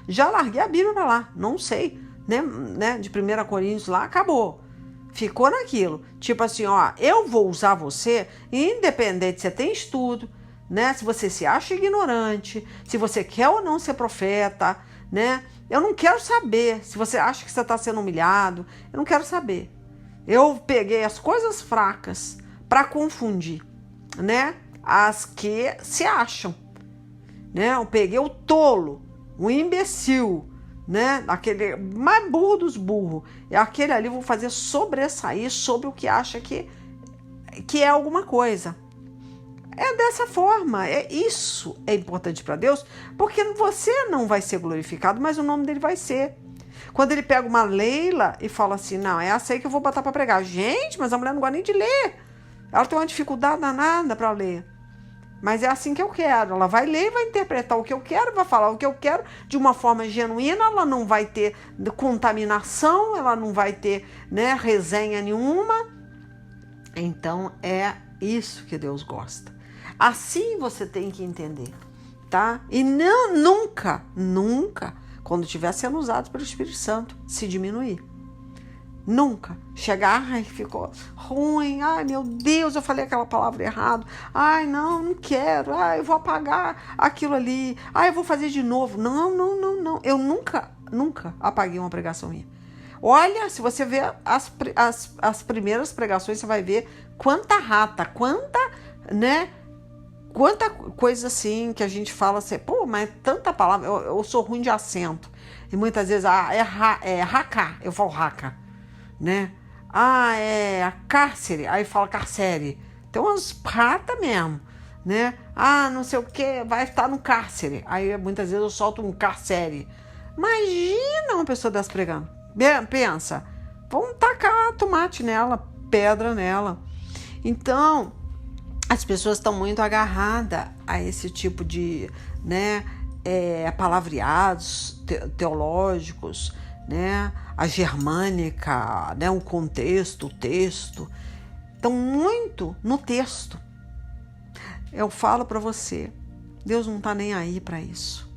já larguei a Bíblia para lá, não sei, né? De 1 Coríntios lá, acabou. Ficou naquilo. Tipo assim, eu vou usar você, independente se você tem estudo, né? Se você se acha ignorante, se você quer ou não ser profeta, né? Eu não quero saber se você acha que você está sendo humilhado, eu não quero saber. Eu peguei as coisas fracas para confundir, né? As que se acham, né? Eu peguei o tolo, o imbecil, né? Aquele mais burro dos burros. É aquele ali, vou fazer sobressair sobre o que acha que que é alguma coisa. É dessa forma, isso é importante para Deus, porque você não vai ser glorificado, mas o nome dele vai ser. Quando ele pega uma Leila e fala assim, não, é essa aí que eu vou botar para pregar. Gente, mas a mulher não gosta nem de ler. Ela tem uma dificuldade danada para ler. Mas é assim que eu quero. Ela vai ler, vai interpretar o que eu quero, vai falar o que eu quero de uma forma genuína. Ela não vai ter contaminação, ela não vai ter, né, resenha nenhuma. Então é isso que Deus gosta. Assim você tem que entender, tá? E não, nunca, quando estiver sendo usado pelo Espírito Santo, se diminuir. Nunca chegar, ai, ficou ruim, ai, meu Deus, eu falei aquela palavra errado, ai, não quero, ai, eu vou apagar aquilo ali, ai, eu vou fazer de novo. Não. Eu nunca apaguei uma pregação minha. Olha, se você ver as primeiras pregações, você vai ver quanta rata, quanta coisa assim que a gente fala assim, pô, mas tanta palavra, eu sou ruim de acento. E muitas vezes, é raca, eu falo raca, né? É cárcere, aí fala carcere. Tem umas ratas mesmo, né? Não sei o que, vai estar no cárcere. Aí muitas vezes eu solto um carcere. Imagina uma pessoa dessa pregando. Pensa, vamos tacar tomate nela, pedra nela. Então, as pessoas estão muito agarradas a esse tipo de, né, palavreados teológicos, né, a germânica, né, o contexto, o texto. Estão muito no texto. Eu falo para você, Deus não está nem aí para isso.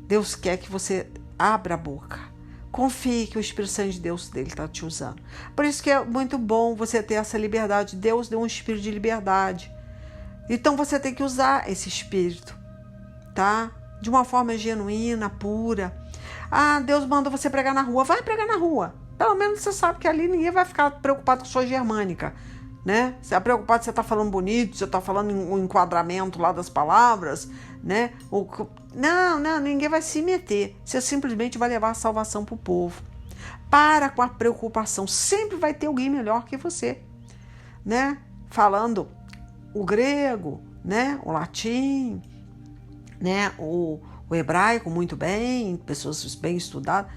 Deus quer que você abra a boca. Confie que o Espírito Santo de Deus dele está te usando. Por isso que é muito bom você ter essa liberdade. Deus deu um espírito de liberdade. Então você tem que usar esse espírito, tá? De uma forma genuína, pura. Deus manda você pregar na rua. Vai pregar na rua. Pelo menos você sabe que ali ninguém vai ficar preocupado com a sua germânica, né? Você é preocupado se você está falando bonito, se você está falando o enquadramento lá das palavras, né? Não, ninguém vai se meter. Você simplesmente vai levar a salvação para o povo. Para com a preocupação. Sempre vai ter alguém melhor que você, né? Falando o grego, né? O latim, né? O hebraico muito bem, pessoas bem estudadas.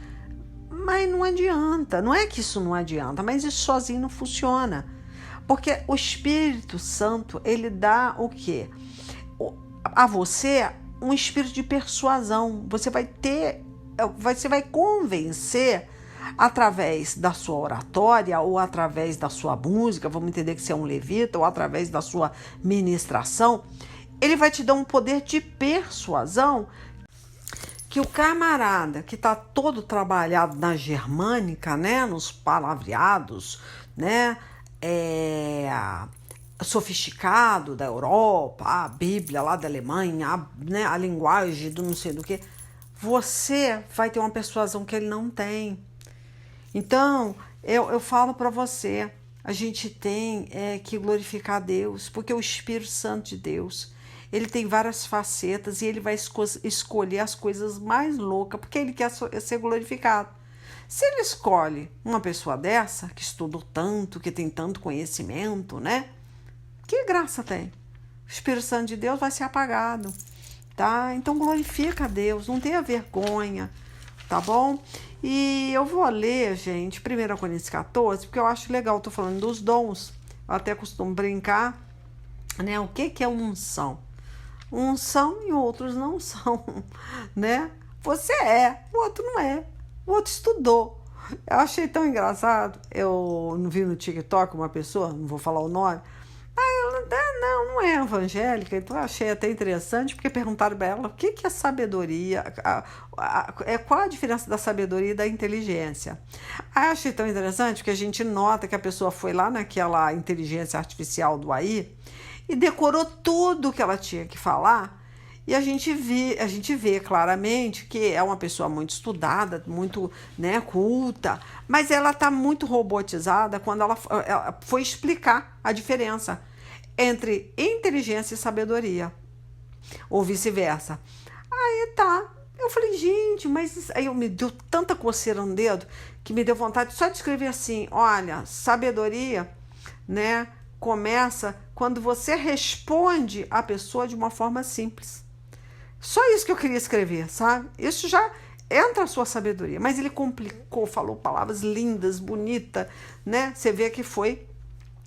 Mas não adianta. Não é que isso não adianta, mas isso sozinho não funciona. Porque o Espírito Santo, ele dá o quê? A você um espírito de persuasão. Você vai convencer através da sua oratória ou através da sua música, vamos entender que você é um levita, ou através da sua ministração. Ele vai te dar um poder de persuasão que o camarada que está todo trabalhado na germânica, né, nos palavreados, né, sofisticado da Europa, a Bíblia lá da Alemanha, né, a linguagem do não sei do que, você vai ter uma persuasão que ele não tem. Então, eu falo para você, a gente tem que glorificar Deus, porque o Espírito Santo de Deus, ele tem várias facetas e ele vai escolher as coisas mais loucas, porque ele quer ser glorificado. Se ele escolhe uma pessoa dessa, que estudou tanto, que tem tanto conhecimento, né? Que graça tem? O Espírito Santo de Deus vai ser apagado, tá? Então glorifica a Deus, não tenha vergonha, tá bom? E eu vou ler, gente, 1 Coríntios 14, porque eu acho legal, tô falando dos dons, eu até costumo brincar, né? O que é unção? Uns são e outros não são, né? Você o outro não é, o outro estudou. Eu achei tão engraçado, eu não vi no TikTok uma pessoa, não vou falar o nome, ela não é evangélica, então eu achei até interessante, porque perguntaram para ela o que é sabedoria, qual a diferença da sabedoria e da inteligência. Aí eu achei tão interessante, porque a gente nota que a pessoa foi lá naquela inteligência artificial do AI e decorou tudo que ela tinha que falar, e a gente vê claramente que é uma pessoa muito estudada, muito, né, culta, mas ela está muito robotizada quando ela foi explicar a diferença entre inteligência e sabedoria, ou vice-versa. Aí tá, eu falei, gente, mas aí me deu tanta coceira no dedo que me deu vontade só de escrever assim, olha, sabedoria, né, começa quando você responde a pessoa de uma forma simples. Só isso que eu queria escrever, sabe? Isso já entra a sua sabedoria. Mas ele complicou, falou palavras lindas, bonitas, né? Você vê que foi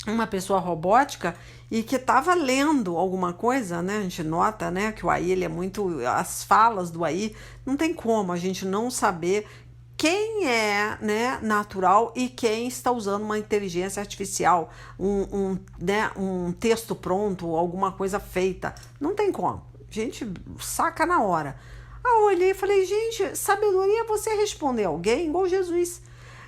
uma pessoa robótica e que estava lendo alguma coisa, né? A gente nota, né, que o AI, ele é muito... As falas do AI, não tem como a gente não saber quem é, né, natural e quem está usando uma inteligência artificial, né, um texto pronto, alguma coisa feita. Não tem como. A gente saca na hora. Aí eu olhei e falei, gente, sabedoria é você responder alguém igual Jesus.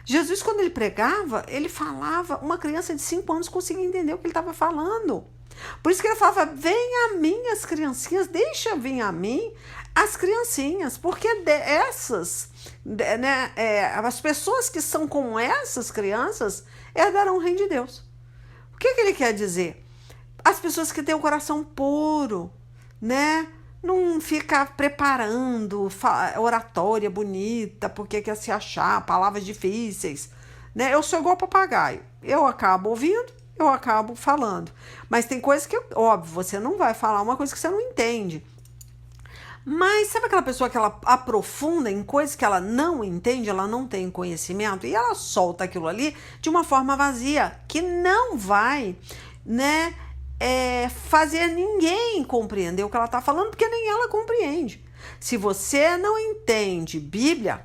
Jesus, quando ele pregava, ele falava, uma criança de 5 anos conseguia entender o que ele estava falando. Por isso que ele falava, venha a mim as criancinhas, deixa vir a mim as criancinhas, porque né, as pessoas que são como essas crianças herdarão o reino de Deus. O que ele quer dizer? As pessoas que têm o coração puro, né? Não fica preparando oratória bonita, porque quer se achar, palavras difíceis, né? Eu sou igual papagaio. Eu acabo ouvindo, eu acabo falando. Mas tem coisas que, óbvio, você não vai falar uma coisa que você não entende. Mas sabe aquela pessoa que ela aprofunda em coisas que ela não entende, ela não tem conhecimento, e ela solta aquilo ali de uma forma vazia, que não vai, né, fazer ninguém compreender o que ela está falando, porque nem ela compreende. Se você não entende Bíblia,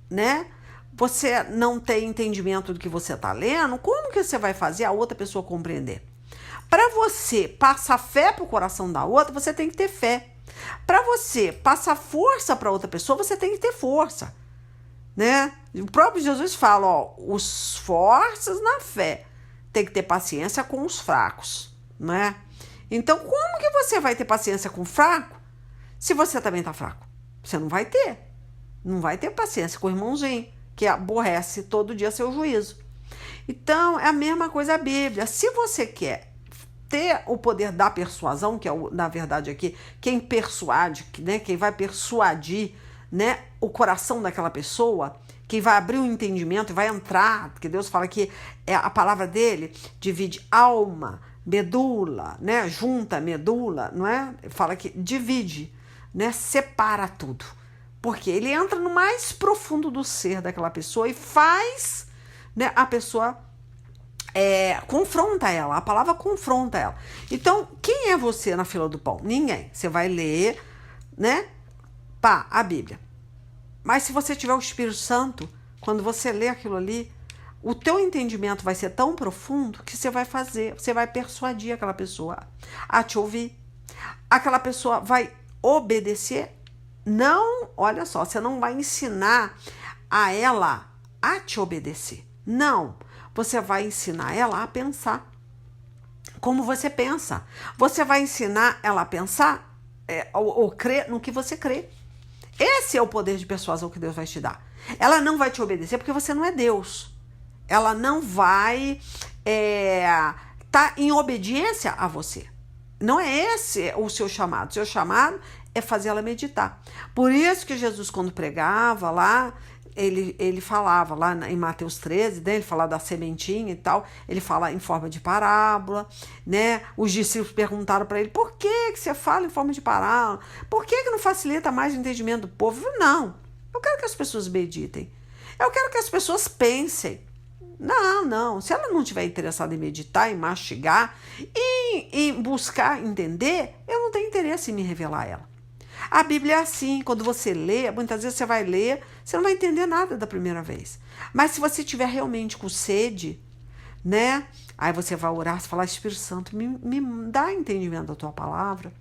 né, você não tem entendimento do que você está lendo, como que você vai fazer a outra pessoa compreender? Para você passar fé para o coração da outra, você tem que ter fé. Para você passar força para outra pessoa, você tem que ter força, né? O próprio Jesus fala, ó, os fortes na fé tem que ter paciência com os fracos, né? Então, como que você vai ter paciência com o fraco se você também está fraco? Você não vai ter. Não vai ter paciência com o irmãozinho, que aborrece todo dia seu juízo. Então, é a mesma coisa a Bíblia. Se você quer ter o poder da persuasão, que é, na verdade, aqui, quem persuade, né, quem vai persuadir, né, o coração daquela pessoa, quem vai abrir o entendimento e vai entrar, porque Deus fala que a palavra dele divide alma, medula, né, junta medula, não é? Fala que divide, né, separa tudo, porque ele entra no mais profundo do ser daquela pessoa e faz, né, a pessoa confronta ela, a palavra confronta ela. Então, quem é você na fila do pão? Ninguém. Você vai ler, né, a Bíblia. Mas se você tiver o Espírito Santo, quando você lê aquilo ali, o teu entendimento vai ser tão profundo que você vai persuadir aquela pessoa a te ouvir. Aquela pessoa vai obedecer. Não, olha só, você não vai ensinar a ela a te obedecer. Não. Você vai ensinar ela a pensar como você pensa. Você vai ensinar ela a pensar ou crer no que você crê. Esse é o poder de persuasão que Deus vai te dar. Ela não vai te obedecer porque você não é Deus. Ela não vai tá em obediência a você. Não é esse o seu chamado. O seu chamado é fazer ela meditar. Por isso que Jesus, quando pregava lá, ele falava lá em Mateus 13, né, ele fala da sementinha e tal, ele fala em forma de parábola, né? Os discípulos perguntaram para ele, por que você fala em forma de parábola? Por que não facilita mais o entendimento do povo? Não, eu quero que as pessoas meditem, eu quero que as pessoas pensem. Não, se ela não estiver interessada em meditar, em mastigar, em buscar entender, eu não tenho interesse em me revelar a ela. A Bíblia é assim, quando você lê, muitas vezes você vai ler, você não vai entender nada da primeira vez. Mas se você tiver realmente com sede, né? Aí você vai orar, você falar, Espírito Santo, me dá entendimento da tua palavra.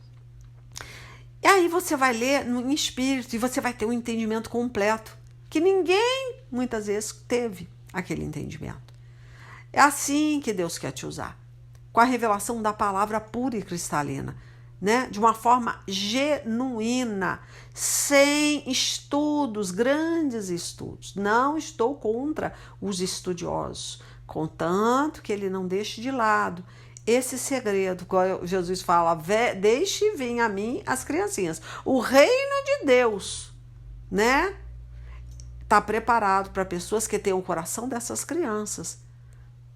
E aí você vai ler em espírito e você vai ter um entendimento completo, que ninguém, muitas vezes, teve aquele entendimento. É assim que Deus quer te usar, com a revelação da palavra pura e cristalina, né? De uma forma genuína, sem estudos, grandes estudos. Não estou contra os estudiosos, contanto que ele não deixe de lado esse segredo, quando Jesus fala, deixe vir a mim as criancinhas. O reino de Deus, né, está preparado para pessoas que têm o coração dessas crianças,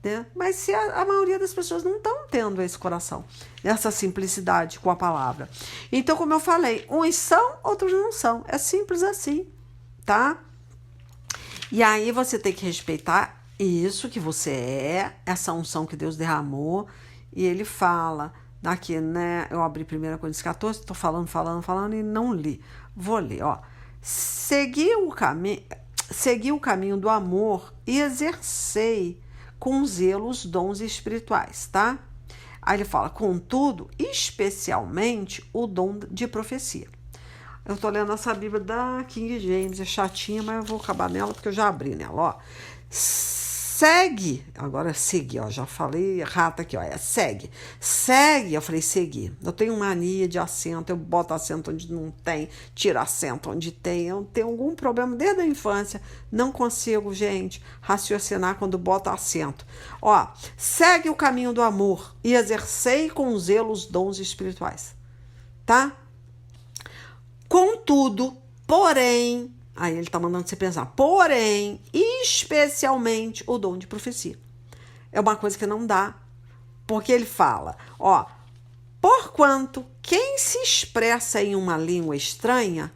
né? Mas se a maioria das pessoas não estão tendo esse coração, essa simplicidade com a palavra. Então, como eu falei, uns são, outros não são. É simples assim, tá? E aí você tem que respeitar isso que você é, essa unção que Deus derramou. E ele fala, aqui, né? Eu abri 1 Coríntios 14, tô falando e não li. Vou ler, ó. Segui o caminho do amor e exercei com zelo os dons espirituais, tá? Aí ele fala, contudo, especialmente o dom de profecia. Eu tô lendo essa Bíblia da King James, é chatinha, mas eu vou acabar nela porque eu já abri nela, ó. Segue, agora é seguir, ó, já falei errado aqui, ó, é segue. Segue, eu falei seguir. Eu tenho mania de acento, eu boto acento onde não tem, tiro acento onde tem. Eu tenho algum problema desde a infância, não consigo, gente, raciocinar quando boto acento. Ó, segue o caminho do amor e exercei com zelo os dons espirituais, tá? Contudo, porém, aí ele tá mandando você pensar, porém, especialmente o dom de profecia. É uma coisa que não dá, porque ele fala, ó, porquanto quem se expressa em uma língua estranha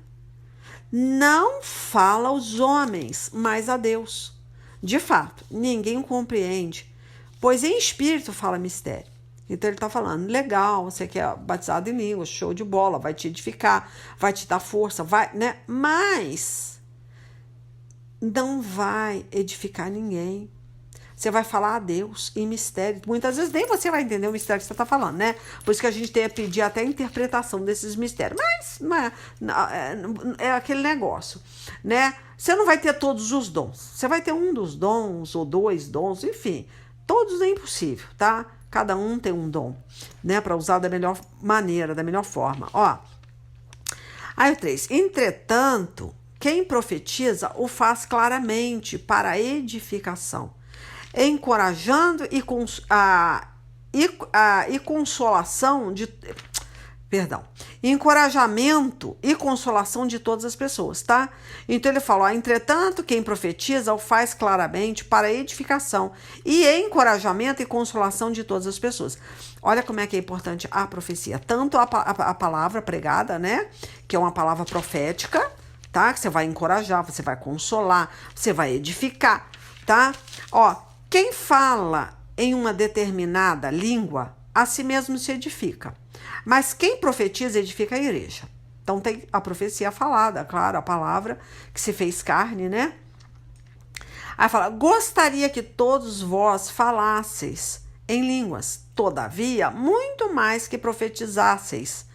não fala aos homens, mas a Deus. De fato, ninguém compreende, pois em espírito fala mistério. Então ele está falando, legal, você que é batizado em língua, show de bola, vai te edificar, vai te dar força, vai, né? Mas não vai edificar ninguém. Você vai falar a Deus em mistério. Muitas vezes nem você vai entender o mistério que você está falando, né? Por isso que a gente tem a pedir até a interpretação desses mistérios. Mas é aquele negócio, né? Você não vai ter todos os dons. Você vai ter um dos dons ou 2 dons, enfim. Todos é impossível, tá? Cada um tem um dom, né? Para usar da melhor maneira, da melhor forma. Ó. Aí o 3. Entretanto, quem profetiza o faz claramente para a edificação, encorajando e consolação de... Perdão. Encorajamento e consolação de todas as pessoas, tá? Então ele fala, ó, entretanto, quem profetiza o faz claramente para edificação e encorajamento e consolação de todas as pessoas. Olha como é que é importante a profecia. Tanto a palavra pregada, né? Que é uma palavra profética, tá? Que você vai encorajar, você vai consolar, você vai edificar, tá? Ó, quem fala em uma determinada língua, a si mesmo se edifica. Mas quem profetiza edifica a igreja. Então tem a profecia falada, claro, a palavra que se fez carne, né? Aí fala, gostaria que todos vós falasseis em línguas, todavia, muito mais que profetizasseis.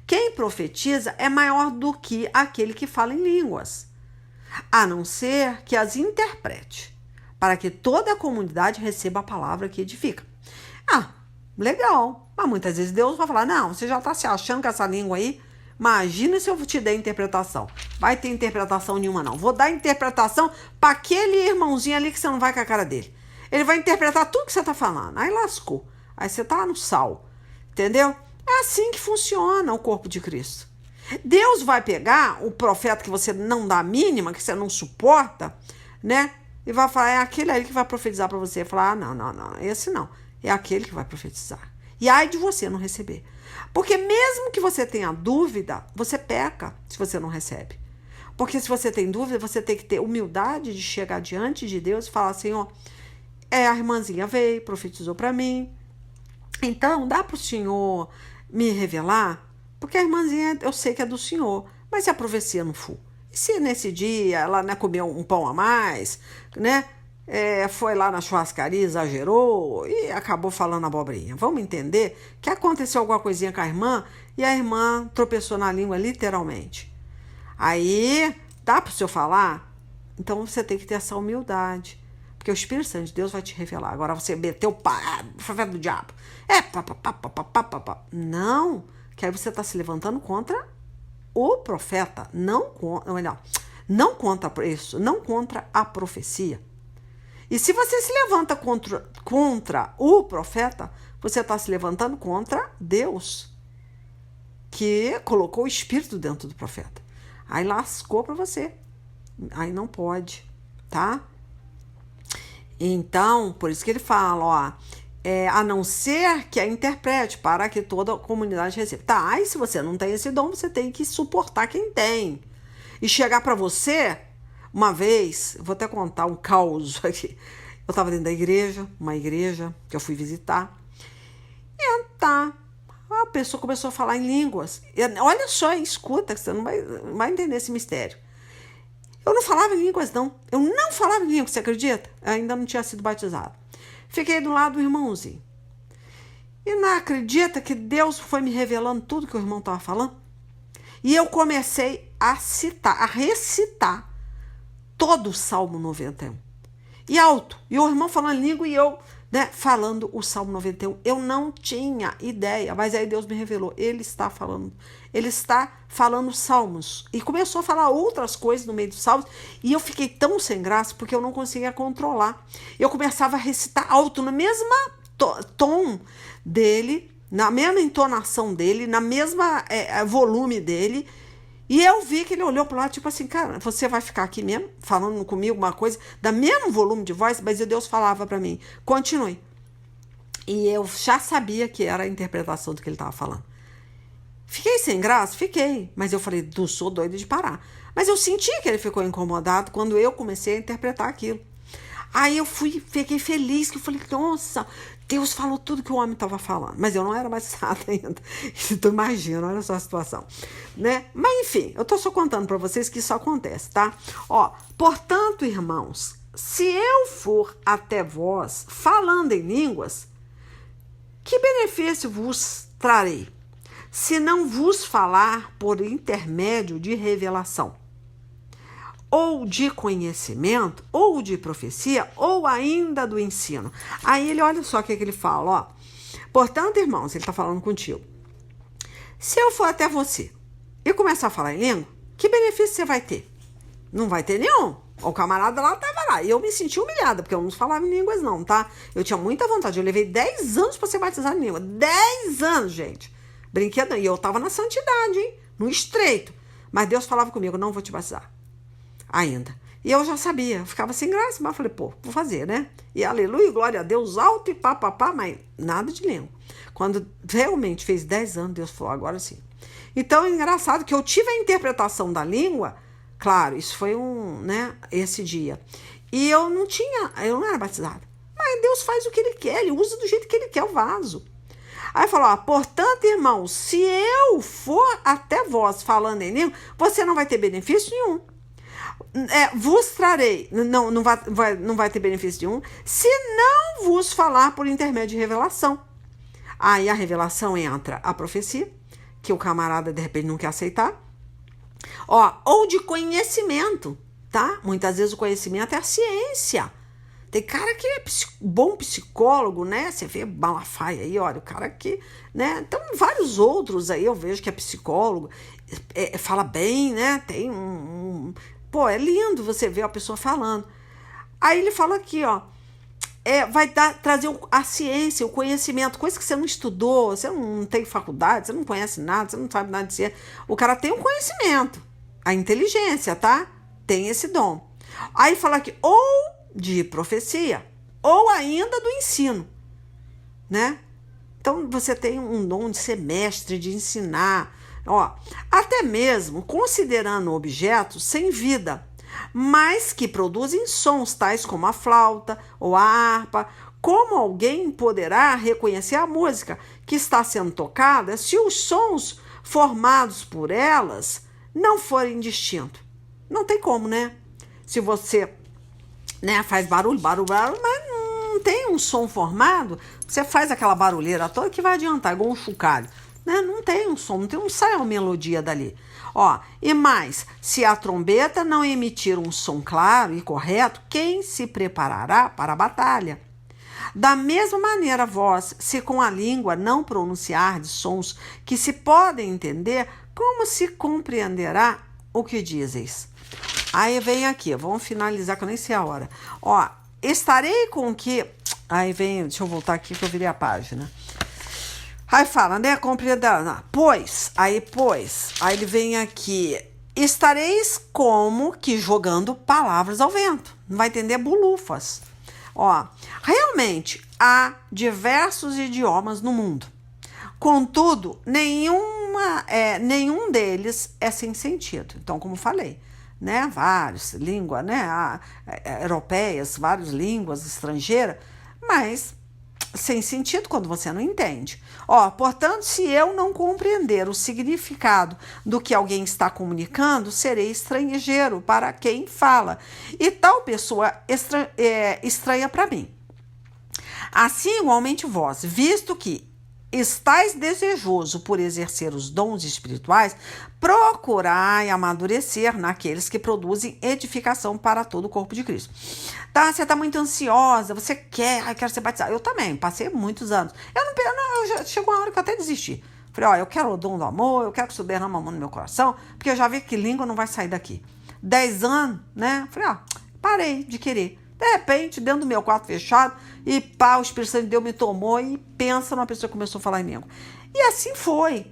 Quem profetiza é maior do que aquele que fala em línguas, a não ser que as interprete, para que toda a comunidade receba a palavra que edifica. Ah, legal. Mas muitas vezes Deus vai falar, não, você já está se achando com essa língua aí? Imagina se eu te der interpretação. Vai ter interpretação nenhuma, não. Vou dar interpretação para aquele irmãozinho ali que você não vai com a cara dele. Ele vai interpretar tudo que você está falando. Aí lascou. Aí você está no sal. Entendeu? É assim que funciona o corpo de Cristo. Deus vai pegar o profeta que você não dá a mínima, que você não suporta, né? E vai falar, é aquele aí que vai profetizar para você. Falar, não, esse não. É aquele que vai profetizar. E ai de você não receber. Porque mesmo que você tenha dúvida, você peca se você não recebe. Porque se você tem dúvida, você tem que ter humildade de chegar diante de Deus e falar assim, ó, a irmãzinha veio, profetizou para mim. Então, dá para o Senhor me revelar? Porque a irmãzinha, eu sei que é do Senhor. Mas se a profecia não for? E se nesse dia ela, né, comeu um pão a mais, né? Foi lá na churrascaria, exagerou e acabou falando abobrinha. Vamos entender que aconteceu alguma coisinha com a irmã e a irmã tropeçou na língua literalmente. Aí, dá para o senhor falar? Então você tem que ter essa humildade, porque o Espírito Santo de Deus vai te revelar. Agora você meteu o profeta do diabo. Não, que aí você está se levantando contra o profeta, não contra isso, não contra a profecia. E se você se levanta contra o profeta, você está se levantando contra Deus, que colocou o Espírito dentro do profeta. Aí lascou para você. Aí não pode, tá? Então, por isso que ele fala, ó, a não ser que a interprete para que toda a comunidade receba. Tá, aí se você não tem esse dom, você tem que suportar quem tem. E chegar para você, uma vez, eu vou até contar um caos aqui. Eu estava dentro da igreja, uma igreja que eu fui visitar. E tá, a pessoa começou a falar em línguas. E, olha só, escuta, que você não vai entender esse mistério. Eu não falava em línguas, não. Eu não falava em línguas, você acredita? Eu ainda não tinha sido batizado. Fiquei do lado do irmãozinho. E não acredita que Deus foi me revelando tudo que o irmão estava falando? E eu comecei a citar, a recitar todo o Salmo 91. E alto. E o irmão falando em língua e eu, né, falando o Salmo 91. Eu não tinha ideia, mas aí Deus me revelou. Ele está falando salmos. E começou a falar outras coisas no meio dos salmos. E eu fiquei tão sem graça porque eu não conseguia controlar. Eu começava a recitar alto, no mesmo tom dele, na mesma entonação dele, na mesma volume dele. E eu vi que ele olhou para lá, tipo assim, cara, você vai ficar aqui mesmo, falando comigo uma coisa, da mesmo volume de voz, mas Deus falava para mim, continue. E eu já sabia que era a interpretação do que ele estava falando. Fiquei sem graça? Fiquei. Mas eu falei, sou doida de parar. Mas eu senti que ele ficou incomodado quando eu comecei a interpretar aquilo. Aí eu fiquei feliz, que eu falei, nossa, Deus falou tudo que o homem estava falando. Mas eu não era batizada ainda. Tu imagina, olha só a situação. Né? Mas enfim, eu tô só contando para vocês que isso acontece, tá? Ó, portanto, irmãos, se eu for até vós falando em línguas, que benefício vos trarei? Se não vos falar por intermédio de revelação, ou de conhecimento, ou de profecia, ou ainda do ensino. Aí ele, olha só o que ele fala, ó. Portanto, irmãos, ele está falando contigo. Se eu for até você e começar a falar em língua, que benefício você vai ter? Não vai ter nenhum. O camarada lá estava lá. E eu me senti humilhada, porque eu não falava em línguas não, tá? Eu tinha muita vontade. Eu levei 10 anos para ser batizada em língua. 10 anos, gente. Brinquedo. E eu estava na santidade, hein? No estreito. Mas Deus falava comigo, não vou te batizar. Ainda. E eu já sabia, eu ficava sem graça, mas eu falei, pô, vou fazer, né? E aleluia, glória a Deus, alto e pá, mas nada de língua. Quando realmente fez 10 anos, Deus falou, agora sim. Então é engraçado que eu tive a interpretação da língua, claro, isso foi esse dia. E eu não era batizada. Mas Deus faz o que Ele quer, Ele usa do jeito que Ele quer o vaso. Aí falou, portanto, irmãos, se eu for até vós falando em língua, você não vai ter benefício nenhum. Vos trarei, não vai ter benefício nenhum, se não vos falar por intermédio de revelação. Aí a revelação entra a profecia, que o camarada de repente não quer aceitar, ou de conhecimento, tá? Muitas vezes o conhecimento é a ciência. Tem cara que é bom psicólogo, né? Você vê Malafaia aí, olha, o cara que, né? Então, vários outros aí eu vejo que é psicólogo, fala bem, né? Tem Pô, é lindo você ver a pessoa falando. Aí ele fala aqui, ó, vai trazer a ciência, o conhecimento, coisa que você não estudou, você não tem faculdade, você não conhece nada, você não sabe nada de ciência. O cara tem o conhecimento, a inteligência, tá? Tem esse dom. Aí fala aqui, ou de profecia, ou ainda do ensino, né? Então você tem um dom de ser mestre, de ensinar, até mesmo considerando objetos sem vida, mas que produzem sons tais como a flauta ou a harpa. Como alguém poderá reconhecer a música que está sendo tocada se os sons formados por elas não forem distintos? Não tem como, né? Se você, né, faz barulho, mas não tem um som formado, você faz aquela barulheira toda que vai adiantar, igual um chocalho. Né? Não tem um som, não sai uma melodia dali. E mais, se a trombeta não emitir um som claro e correto, quem se preparará para a batalha? Da mesma maneira, vós, se com a língua não pronunciardes sons que se podem entender, como se compreenderá o que dizeis? Aí vem aqui, vamos finalizar que eu nem sei a hora. Estarei com que... Aí vem, deixa eu voltar aqui que eu virei a página. Aí fala, né, compreender, pois, aí ele vem aqui, estareis como que jogando palavras ao vento, não vai entender bulufas. Ó, realmente há diversos idiomas no mundo. Contudo, nenhum deles é sem sentido. Então, como falei, né, várias línguas, né, europeias, várias línguas estrangeiras, mas sem sentido quando você não entende. Ó, portanto, se eu não compreender o significado do que alguém está comunicando, serei estrangeiro para quem fala, e tal pessoa estranha para mim. Assim, igualmente vós, visto que estais desejoso por exercer os dons espirituais, procurai amadurecer naqueles que produzem edificação para todo o corpo de Cristo. Tá, você tá muito ansiosa, você quer, quero ser batizada. Eu também, passei muitos anos. Chegou uma hora que eu até desisti. Falei, ó, eu quero o dom do amor, eu quero que isso derrame amor no meu coração, porque eu já vi que língua não vai sair daqui. 10 anos, né? Falei, ó, parei de querer. De repente, dentro do meu quarto fechado, e pá, o Espírito Santo de Deus me tomou e pensa numa pessoa que começou a falar em língua. E assim foi,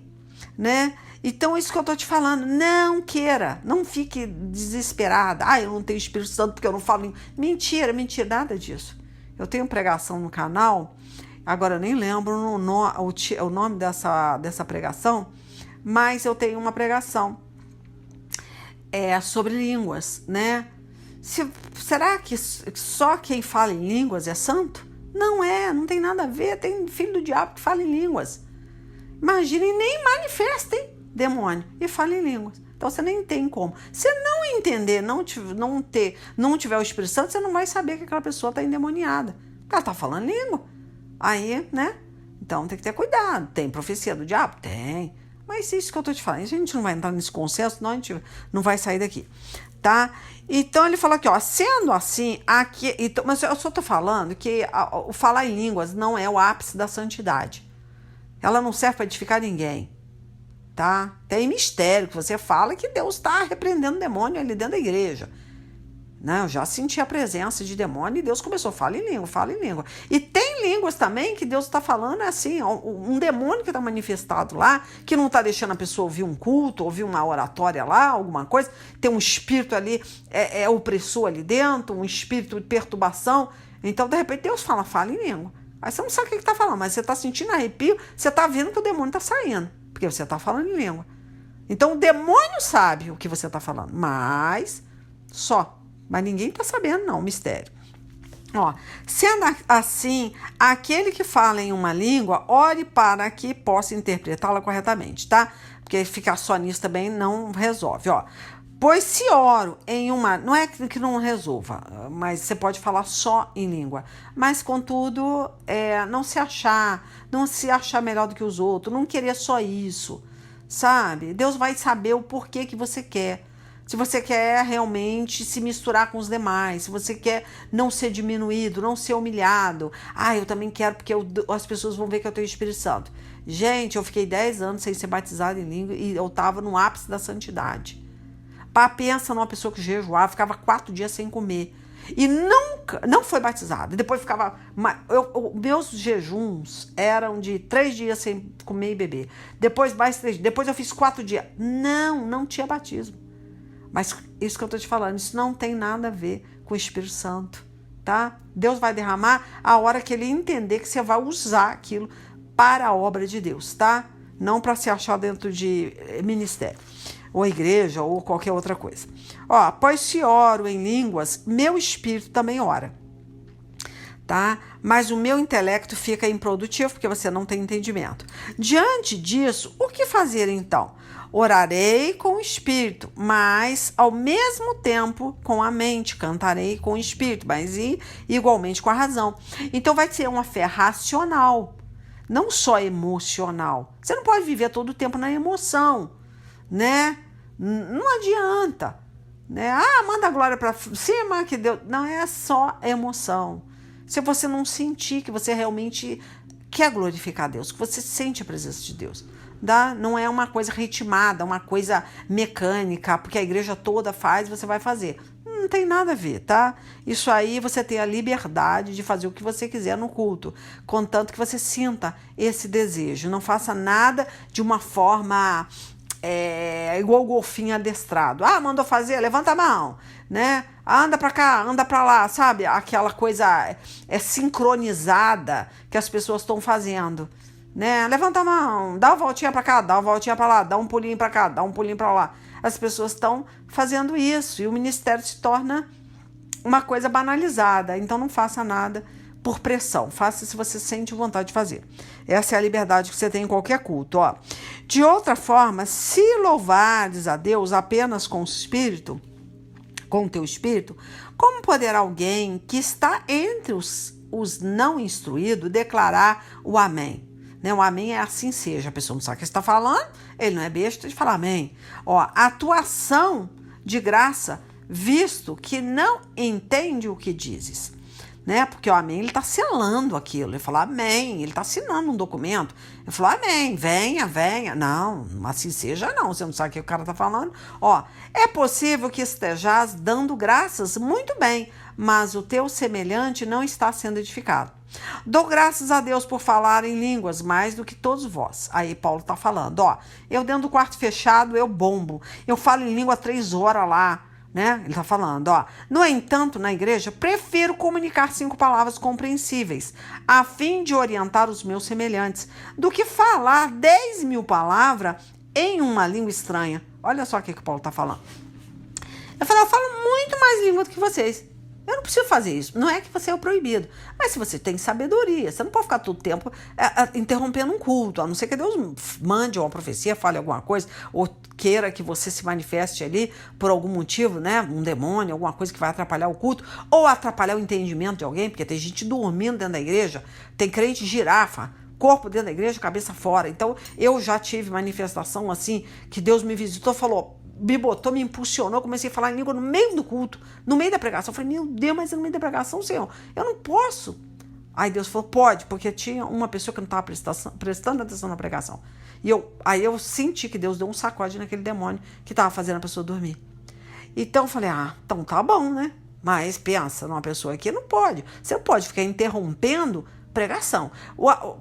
né? Então, isso que eu tô te falando, não queira, não fique desesperada. Ah, eu não tenho Espírito Santo porque eu não falo língua. Mentira, nada disso. Eu tenho pregação no canal, agora eu nem lembro o nome dessa pregação, mas eu tenho uma pregação sobre línguas, né? Será que só quem fala em línguas é santo? Não tem nada a ver. Tem filho do diabo que fala em línguas. Imaginem, nem manifestem demônio e fala em línguas. Então você nem tem como. Se não entender, não tiver o Espírito Santo, você não vai saber que aquela pessoa está endemoniada. Ela está falando língua. Aí, né? Então tem que ter cuidado. Tem profecia do diabo? Tem. Mas isso que eu estou te falando, a gente não vai entrar nesse consenso, senão a gente não vai sair daqui. Tá? Então ele falou aqui, ó, sendo assim, aqui, então, mas eu só tô falando que o falar em línguas não é o ápice da santidade. Ela não serve para edificar ninguém, tá? Tem mistério que você fala que Deus está repreendendo o demônio ali dentro da igreja. Né? Eu já senti a presença de demônio e Deus começou, fala em língua. E tem línguas também que Deus está falando assim, um demônio que está manifestado lá, que não está deixando a pessoa ouvir um culto, ouvir uma oratória lá, alguma coisa, tem um espírito ali, opressor ali dentro, um espírito de perturbação. Então, de repente, Deus fala em língua. Aí você não sabe o que está falando, mas você está sentindo arrepio, você está vendo que o demônio está saindo, porque você está falando em língua. Então, o demônio sabe o que você está falando, mas ninguém está sabendo, não, mistério. Ó, sendo assim, aquele que fala em uma língua, ore para que possa interpretá-la corretamente, tá? Porque ficar só nisso também não resolve, ó. Pois se oro em uma... Não é que não resolva, mas você pode falar só em língua. Mas, contudo, não se achar melhor do que os outros, não querer só isso, sabe? Deus vai saber o porquê que você quer. Se você quer realmente se misturar com os demais, se você quer não ser diminuído, não ser humilhado. Ah, eu também quero porque as pessoas vão ver que eu tenho o Espírito Santo. Gente, eu fiquei 10 anos sem ser batizado em língua e eu estava no ápice da santidade. Pensa numa pessoa que jejuava, ficava 4 dias sem comer. E não foi batizado. Depois ficava... meus jejuns eram de 3 dias sem comer e beber. Depois mais 3 dias. Depois eu fiz 4 dias. Não tinha batismo. Mas isso que eu estou te falando, isso não tem nada a ver com o Espírito Santo, tá? Deus vai derramar a hora que ele entender que você vai usar aquilo para a obra de Deus, tá? Não para se achar dentro de ministério, ou igreja, ou qualquer outra coisa. Ó, pois se oro em línguas, meu espírito também ora, tá? Mas o meu intelecto fica improdutivo, porque você não tem entendimento. Diante disso, o que fazer então? Orarei com o espírito, mas ao mesmo tempo com a mente, cantarei com o espírito, mas igualmente com a razão. Então vai ser uma fé racional, não só emocional. Você não pode viver todo o tempo na emoção, né? Não adianta, né? Manda a glória para cima que Deus... Não, é só emoção. Se você não sentir que você realmente quer glorificar a Deus, que você sente a presença de Deus. Não é uma coisa ritmada, uma coisa mecânica, porque a igreja toda faz, você vai fazer. Não tem nada a ver, tá? Isso aí você tem a liberdade de fazer o que você quiser no culto, contanto que você sinta esse desejo. Não faça nada de uma forma igual o golfinho adestrado. Ah, mandou fazer, levanta a mão, né? Anda pra cá, anda pra lá, sabe? Aquela coisa sincronizada que as pessoas estão fazendo, né? Levanta a mão, dá uma voltinha pra cá, dá uma voltinha pra lá, dá um pulinho pra cá, dá um pulinho pra lá. As pessoas estão fazendo isso e o ministério se torna uma coisa banalizada. Então não faça nada por pressão, faça se você sente vontade de fazer. Essa é a liberdade que você tem em qualquer culto, ó. De outra forma, se louvares a Deus apenas com o espírito, com o teu espírito, como poderá alguém que está entre os não instruídos declarar o amém? Né? O amém é assim seja. A pessoa não sabe o que está falando, ele não é besta de falar amém. Ó, atuação de graça, visto que não entende o que dizes. Né? Porque o amém, ele está selando aquilo. Ele falou amém, ele está assinando um documento. Ele falou amém, venha, venha. Não, assim seja não, você não sabe o que o cara está falando. Ó, é possível que estejas dando graças, muito bem, mas o teu semelhante não está sendo edificado. Dou graças a Deus por falar em línguas mais do que todos vós. Aí Paulo está falando, ó, eu dentro do quarto fechado, eu bombo. Eu falo em língua 3 horas lá. Né? Ele está falando, ó. No entanto, na igreja, prefiro comunicar 5 palavras compreensíveis, a fim de orientar os meus semelhantes, do que falar 10.000 palavras em uma língua estranha. Olha só o que o Paulo está falando. Eu falo muito mais língua do que vocês. Eu não preciso fazer isso. Não é que você é o proibido. Mas se você tem sabedoria, você não pode ficar todo tempo interrompendo um culto. A não ser que Deus mande uma profecia, fale alguma coisa, ou queira que você se manifeste ali por algum motivo, né? Um demônio, alguma coisa que vai atrapalhar o culto, ou atrapalhar o entendimento de alguém, porque tem gente dormindo dentro da igreja, tem crente girafa, corpo dentro da igreja, cabeça fora. Então, eu já tive manifestação assim, que Deus me visitou, falou, me botou, me impulsionou, comecei a falar em língua no meio do culto, no meio da pregação. Eu falei, meu Deus, mas no meio da pregação, Senhor, eu não posso. Aí Deus falou, pode, porque tinha uma pessoa que não estava prestando atenção na pregação. E aí eu senti que Deus deu um sacode naquele demônio que estava fazendo a pessoa dormir. Então eu falei, então tá bom, né? Mas pensa, numa pessoa aqui não pode. Você não pode ficar interrompendo pregação.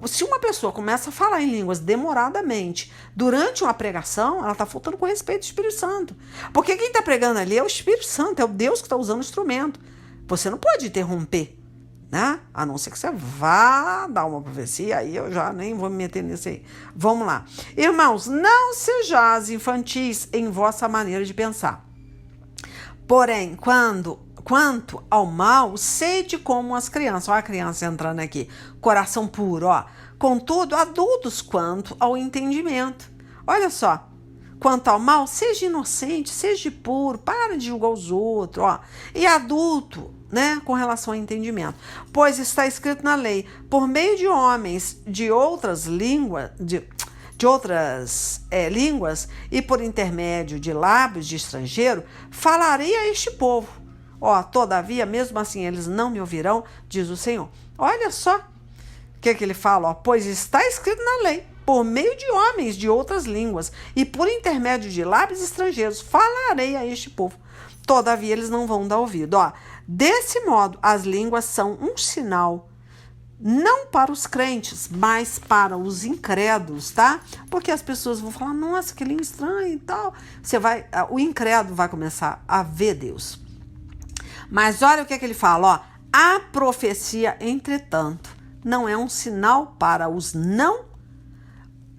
Se uma pessoa começa a falar em línguas demoradamente durante uma pregação, ela está faltando com respeito ao Espírito Santo. Porque quem está pregando ali é o Espírito Santo, é o Deus que está usando o instrumento. Você não pode interromper, né? A não ser que você vá dar uma profecia, aí eu já nem vou me meter nisso aí. Vamos lá. Irmãos, não sejais infantis em vossa maneira de pensar. Porém, quanto ao mal, sede como as crianças. Olha a criança entrando aqui. Coração puro, ó. Contudo, adultos quanto ao entendimento. Olha só. Quanto ao mal, seja inocente, seja puro, para de julgar os outros, ó. E adulto, né, com relação ao entendimento. Pois está escrito na lei, por meio de homens de outras línguas, línguas e por intermédio de lábios de estrangeiro, falarei a este povo. Ó, todavia, mesmo assim, eles não me ouvirão, diz o Senhor. Olha só o que ele fala, ó, pois está escrito na lei, por meio de homens de outras línguas e por intermédio de lábios estrangeiros, falarei a este povo. Todavia, eles não vão dar ouvido. Ó, desse modo, as línguas são um sinal, não para os crentes, mas para os incrédulos, tá? Porque as pessoas vão falar, nossa, que língua estranha e tal. O incrédulo vai começar a ver Deus. Mas olha o que ele fala, ó. A profecia, entretanto, não é um sinal para os não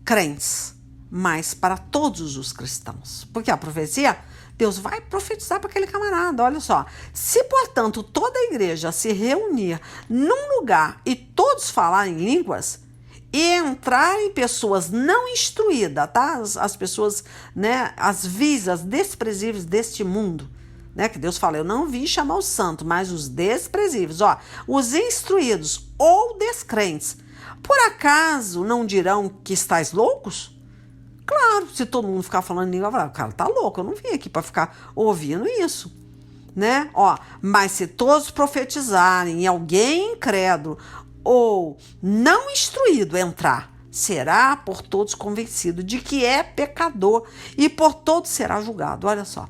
crentes, mas para todos os cristãos. Porque a profecia, Deus vai profetizar para aquele camarada, olha só. Se, portanto, toda a igreja se reunir num lugar e todos falarem línguas e entrarem pessoas não instruídas, tá? As pessoas, né, as visas desprezíveis deste mundo, né, que Deus fala, eu não vim chamar os santos, mas os desprezíveis, ó, os instruídos ou descrentes, por acaso não dirão que estáis loucos? Claro, se todo mundo ficar falando língua, o cara tá louco, eu não vim aqui para ficar ouvindo isso, né? Ó, mas se todos profetizarem e alguém incrédulo ou não instruído entrar, será por todos convencido de que é pecador e por todos será julgado. Olha só.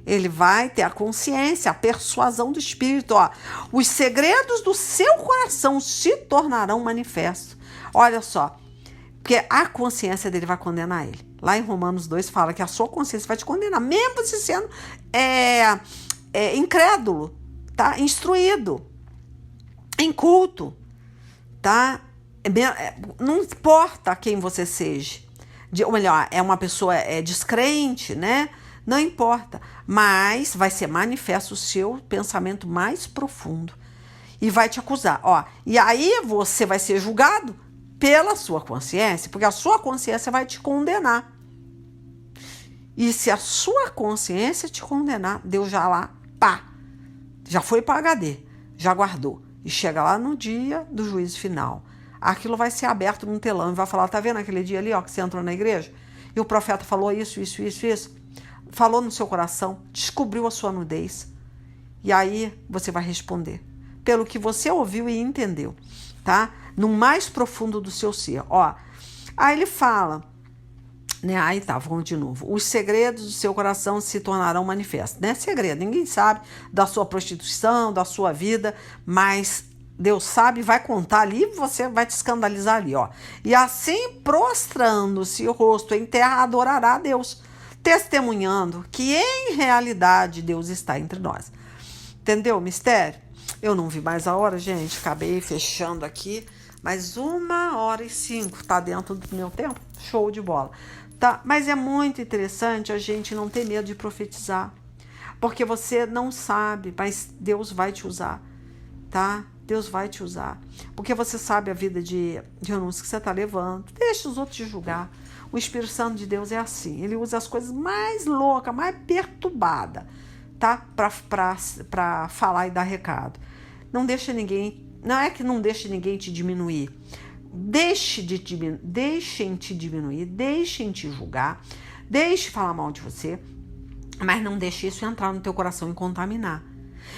Ele vai ter a consciência, a persuasão do Espírito. Ó. Os segredos do seu coração se tornarão manifestos. Olha só. Porque a consciência dele vai condenar ele. Lá em Romanos 2 fala que a sua consciência vai te condenar, mesmo você sendo incrédulo, tá? Instruído, inculto, tá? Não importa quem você seja, ou melhor, é uma pessoa descrente, né? Não importa, mas vai ser manifesto o seu pensamento mais profundo e vai te acusar, ó. E aí você vai ser julgado pela sua consciência, porque a sua consciência vai te condenar. E se a sua consciência te condenar, Deus já lá, pá, já foi para HD, já guardou. E chega lá no dia do juízo final. Aquilo vai ser aberto num telão e vai falar, tá vendo aquele dia ali, ó, que você entrou na igreja? E o profeta falou isso. Falou no seu coração, descobriu a sua nudez. E aí você vai responder pelo que você ouviu e entendeu, tá? No mais profundo do seu ser, ó. Aí ele fala, né? Aí tá, vamos de novo. Os segredos do seu coração se tornarão manifestos, né? Segredo, ninguém sabe da sua prostituição, da sua vida, mas Deus sabe, vai contar ali, você vai te escandalizar ali, ó. E assim, prostrando-se o rosto em terra, adorará a Deus, testemunhando que em realidade Deus está entre nós. Entendeu o mistério? Eu não vi mais a hora, gente. Acabei fechando aqui. Mas 1h05 tá dentro do meu tempo. Show de bola. Tá? Mas é muito interessante a gente não ter medo de profetizar. Porque você não sabe, mas Deus vai te usar. Tá? Deus vai te usar. Porque você sabe a vida de renúncia que você está levando. Deixa os outros te julgar. O Espírito Santo de Deus é assim. Ele usa as coisas mais loucas, mais perturbadas, tá? Para falar e dar recado. Não deixa ninguém... Não é que não deixe ninguém te diminuir. Deixem te diminuir, deixem te julgar, deixe falar mal de você, mas não deixe isso entrar no teu coração e contaminar.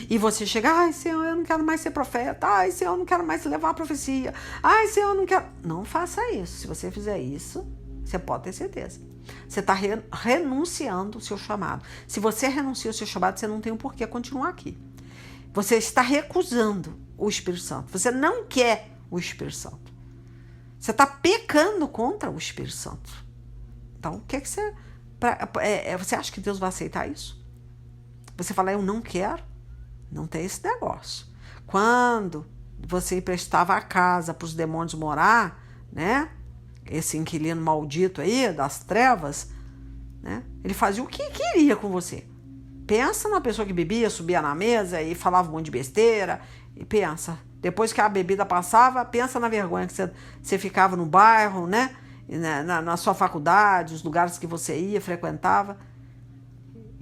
E você chega, ai, Senhor, eu não quero mais ser profeta, ai, Senhor, eu não quero mais levar a profecia, ai, Senhor, eu não quero... Não faça isso. Se você fizer isso, você pode ter certeza. Você está renunciando o seu chamado. Se você renuncia o seu chamado, você não tem um porquê continuar aqui. Você está recusando o Espírito Santo. Você não quer o Espírito Santo. Você está pecando contra o Espírito Santo. Então, o que você... você acha que Deus vai aceitar isso? Você fala, eu não quero. Não tem esse negócio. Quando você emprestava a casa para os demônios morar, né? Esse inquilino maldito aí, das trevas, né? Ele fazia o que queria com você. Pensa numa pessoa que bebia, subia na mesa e falava um monte de besteira. E pensa, depois que a bebida passava, pensa na vergonha que você ficava no bairro, né? Na sua faculdade, os lugares que você ia, frequentava.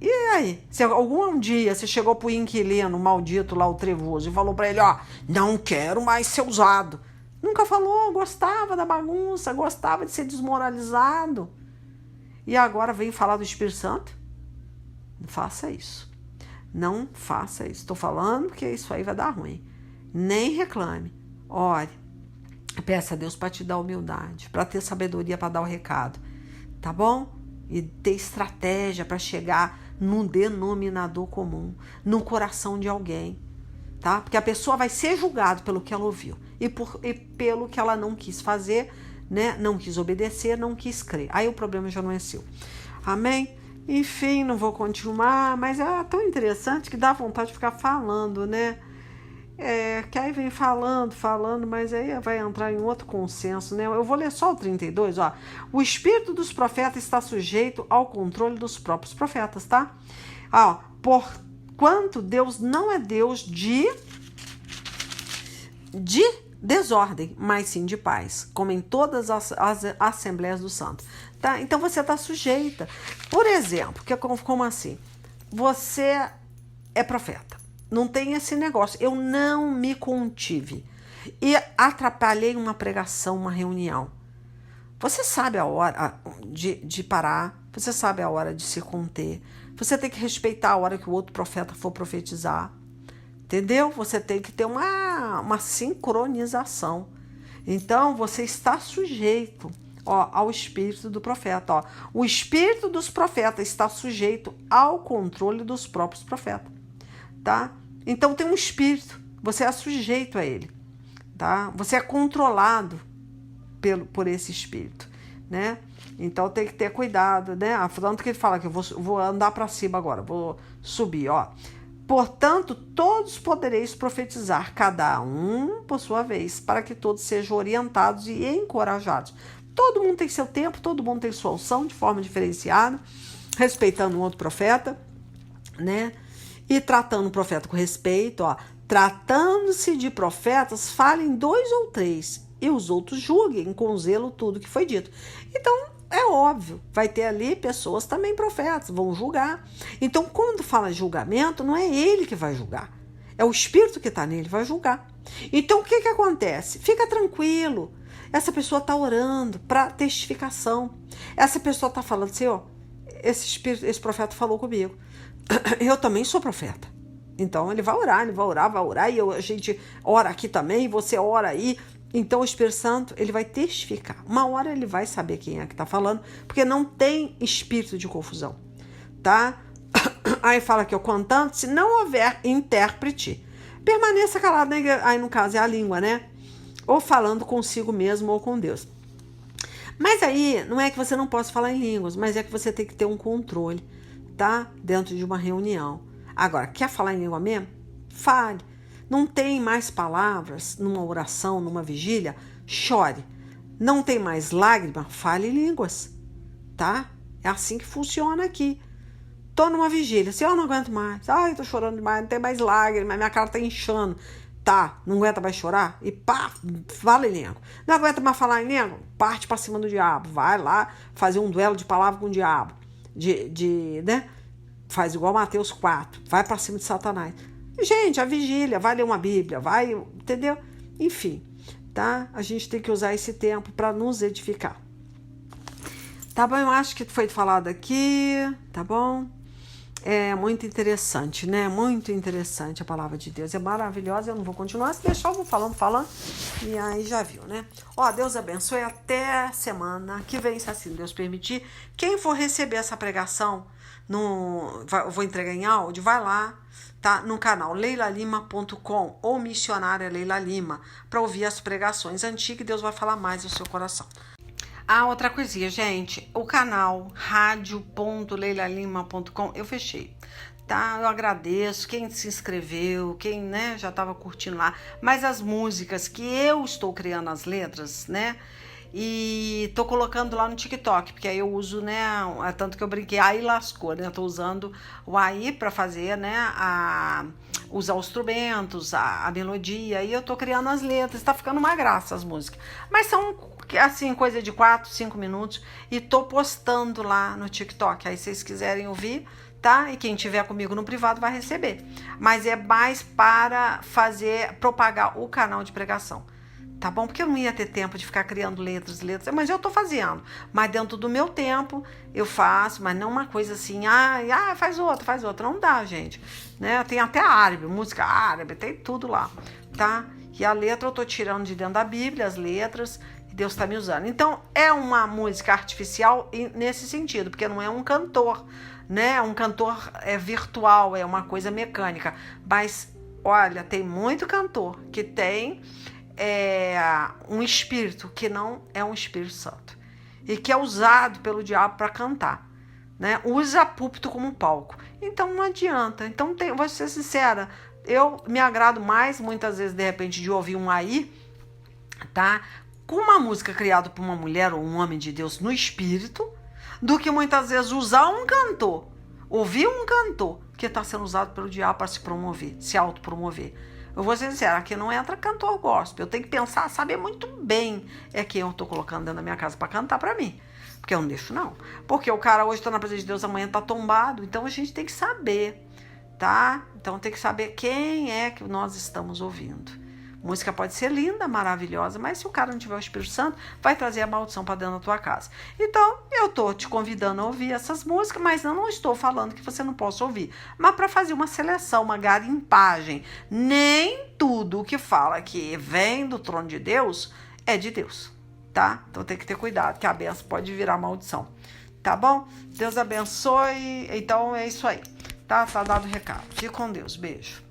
E aí, algum dia você chegou pro inquilino maldito lá, o trevoso, e falou para ele, ó, não quero mais ser usado. Nunca falou, gostava da bagunça, gostava de ser desmoralizado. E agora vem falar do Espírito Santo? Não faça isso. Não faça isso. Estou falando que isso aí vai dar ruim. Nem reclame. Ore. Peça a Deus para te dar humildade, para ter sabedoria para dar o recado. Tá bom? E ter estratégia para chegar num denominador comum, no coração de alguém. Tá? Porque a pessoa vai ser julgada pelo que ela ouviu e pelo que ela não quis fazer, né? Não quis obedecer, não quis crer. Aí o problema já não é seu. Amém? Enfim, não vou continuar, mas é tão interessante que dá vontade de ficar falando, né? Que aí vem falando, mas aí vai entrar em outro consenso, né? Eu vou ler só o 32, ó. O espírito dos profetas está sujeito ao controle dos próprios profetas, tá? Ó, porquanto Deus não é Deus de desordem, mas sim de paz, como em todas as assembleias dos santos. Tá? Então você está sujeita. Por exemplo, como assim? Você é profeta. Não tem esse negócio. Eu não me contive e atrapalhei uma pregação, uma reunião. Você sabe a hora de parar, você sabe a hora de se conter. Você tem que respeitar a hora que o outro profeta for profetizar. Entendeu? Você tem que ter uma sincronização. Então, você está sujeito, ó, ao espírito do profeta. Ó. O espírito dos profetas está sujeito ao controle dos próprios profetas. Tá? Então, tem um espírito. Você é sujeito a ele. Tá? Você é controlado por esse espírito, né? Então tem que ter cuidado, né? Tanto que ele fala que eu vou andar para cima agora, vou subir, ó. Portanto, todos podereis profetizar, cada um por sua vez, para que todos sejam orientados e encorajados. Todo mundo tem seu tempo, todo mundo tem sua unção de forma diferenciada, respeitando um outro profeta, né? E tratando o profeta com respeito, ó. Tratando-se de profetas, falem 2 ou 3, e os outros julguem com zelo tudo que foi dito. Então, é óbvio, vai ter ali pessoas também profetas, vão julgar. Então, quando fala julgamento, não é ele que vai julgar, é o espírito que está nele, vai julgar. Então, o que acontece? Fica tranquilo, essa pessoa está orando para testificação. Essa pessoa está falando assim, ó, esse profeta falou comigo. Eu também sou profeta. Então, ele vai orar, e a gente ora aqui também, você ora aí. Então, o Espírito Santo, ele vai testificar. Uma hora ele vai saber quem é que está falando, porque não tem espírito de confusão, tá? Aí fala que eu contanto, se não houver intérprete, permaneça calado, né? Aí no caso é a língua, né? Ou falando consigo mesmo ou com Deus. Mas aí, não é que você não possa falar em línguas, mas é que você tem que ter um controle, tá? Dentro de uma reunião. Agora, quer falar em língua mesmo? Fale. Não tem mais palavras numa oração, numa vigília? Chore. Não tem mais lágrima? Fale em línguas, tá? É assim que funciona aqui. Tô numa vigília, assim, eu não aguento mais. Ai, tô chorando demais, não tem mais lágrima, minha cara tá inchando. Tá, não aguenta mais chorar? E pá, fala em língua. Não aguenta mais falar em língua? Parte pra cima do diabo. Vai lá fazer um duelo de palavra com o diabo. Né? Faz igual Mateus 4. Vai pra cima de Satanás. Gente, a vigília, vai ler uma Bíblia, vai, entendeu? Enfim, tá? A gente tem que usar esse tempo para nos edificar. Tá bom? Eu acho que foi falado aqui, tá bom? É muito interessante, né? Muito interessante a palavra de Deus. É maravilhosa, eu não vou continuar. Se deixar, eu vou falando. E aí já viu, né? Ó, Deus abençoe. Até semana que vem, se assim Deus permitir. Quem for receber essa pregação, eu vou entregar em áudio, vai lá, tá? No canal leilalima.com ou missionária Leila Lima, para ouvir as pregações antigas e Deus vai falar mais no seu coração. Ah, outra coisinha, gente, o canal radio.leilalima.com eu fechei, tá? Eu agradeço quem se inscreveu, quem, né, já estava curtindo lá, mas as músicas que eu estou criando as letras, né, e tô colocando lá no TikTok, porque aí eu uso, né, tanto que eu brinquei, aí lascou, né, eu tô usando o AI para fazer, né, usar os instrumentos, a melodia, e eu tô criando as letras, tá ficando uma graça as músicas, mas são, assim, coisa de 4, 5 minutos, e tô postando lá no TikTok, aí se vocês quiserem ouvir, tá? E quem tiver comigo no privado vai receber, mas é mais para propagar o canal de pregação. Tá bom? Porque eu não ia ter tempo de ficar criando letras, mas eu tô fazendo. Mas dentro do meu tempo, eu faço, mas não uma coisa assim, faz outra. Não dá, gente. Né? Tem até árabe, música árabe, tem tudo lá, tá? E a letra eu tô tirando de dentro da Bíblia, as letras, e Deus tá me usando. Então, é uma música artificial nesse sentido, porque não é um cantor, né? Um cantor virtual, é uma coisa mecânica. Mas, olha, tem muito cantor que tem... um espírito que não é um Espírito Santo e que é usado pelo diabo para cantar, né? Usa púlpito como palco, então não adianta. Então vou ser sincera, eu me agrado mais muitas vezes de repente de ouvir um aí, tá? Com uma música criada por uma mulher ou um homem de Deus no espírito, do que muitas vezes usar um cantor, ouvir um cantor que está sendo usado pelo diabo para se promover, se autopromover. Eu vou ser sincera, aqui não entra cantor gospel. Eu tenho que pensar, saber muito bem quem eu tô colocando dentro da minha casa para cantar para mim. Porque eu não deixo, não. Porque o cara hoje tá na presença de Deus, amanhã tá tombado. Então a gente tem que saber, tá? Então tem que saber quem é que nós estamos ouvindo. Música pode ser linda, maravilhosa, mas se o cara não tiver o Espírito Santo, vai trazer a maldição para dentro da tua casa. Então, eu tô te convidando a ouvir essas músicas, mas eu não estou falando que você não possa ouvir. Mas para fazer uma seleção, uma garimpagem, nem tudo que fala que vem do trono de Deus é de Deus, tá? Então tem que ter cuidado, que a benção pode virar maldição, tá bom? Deus abençoe. Então é isso aí, tá? Tá dado o recado. Fique com Deus. Beijo.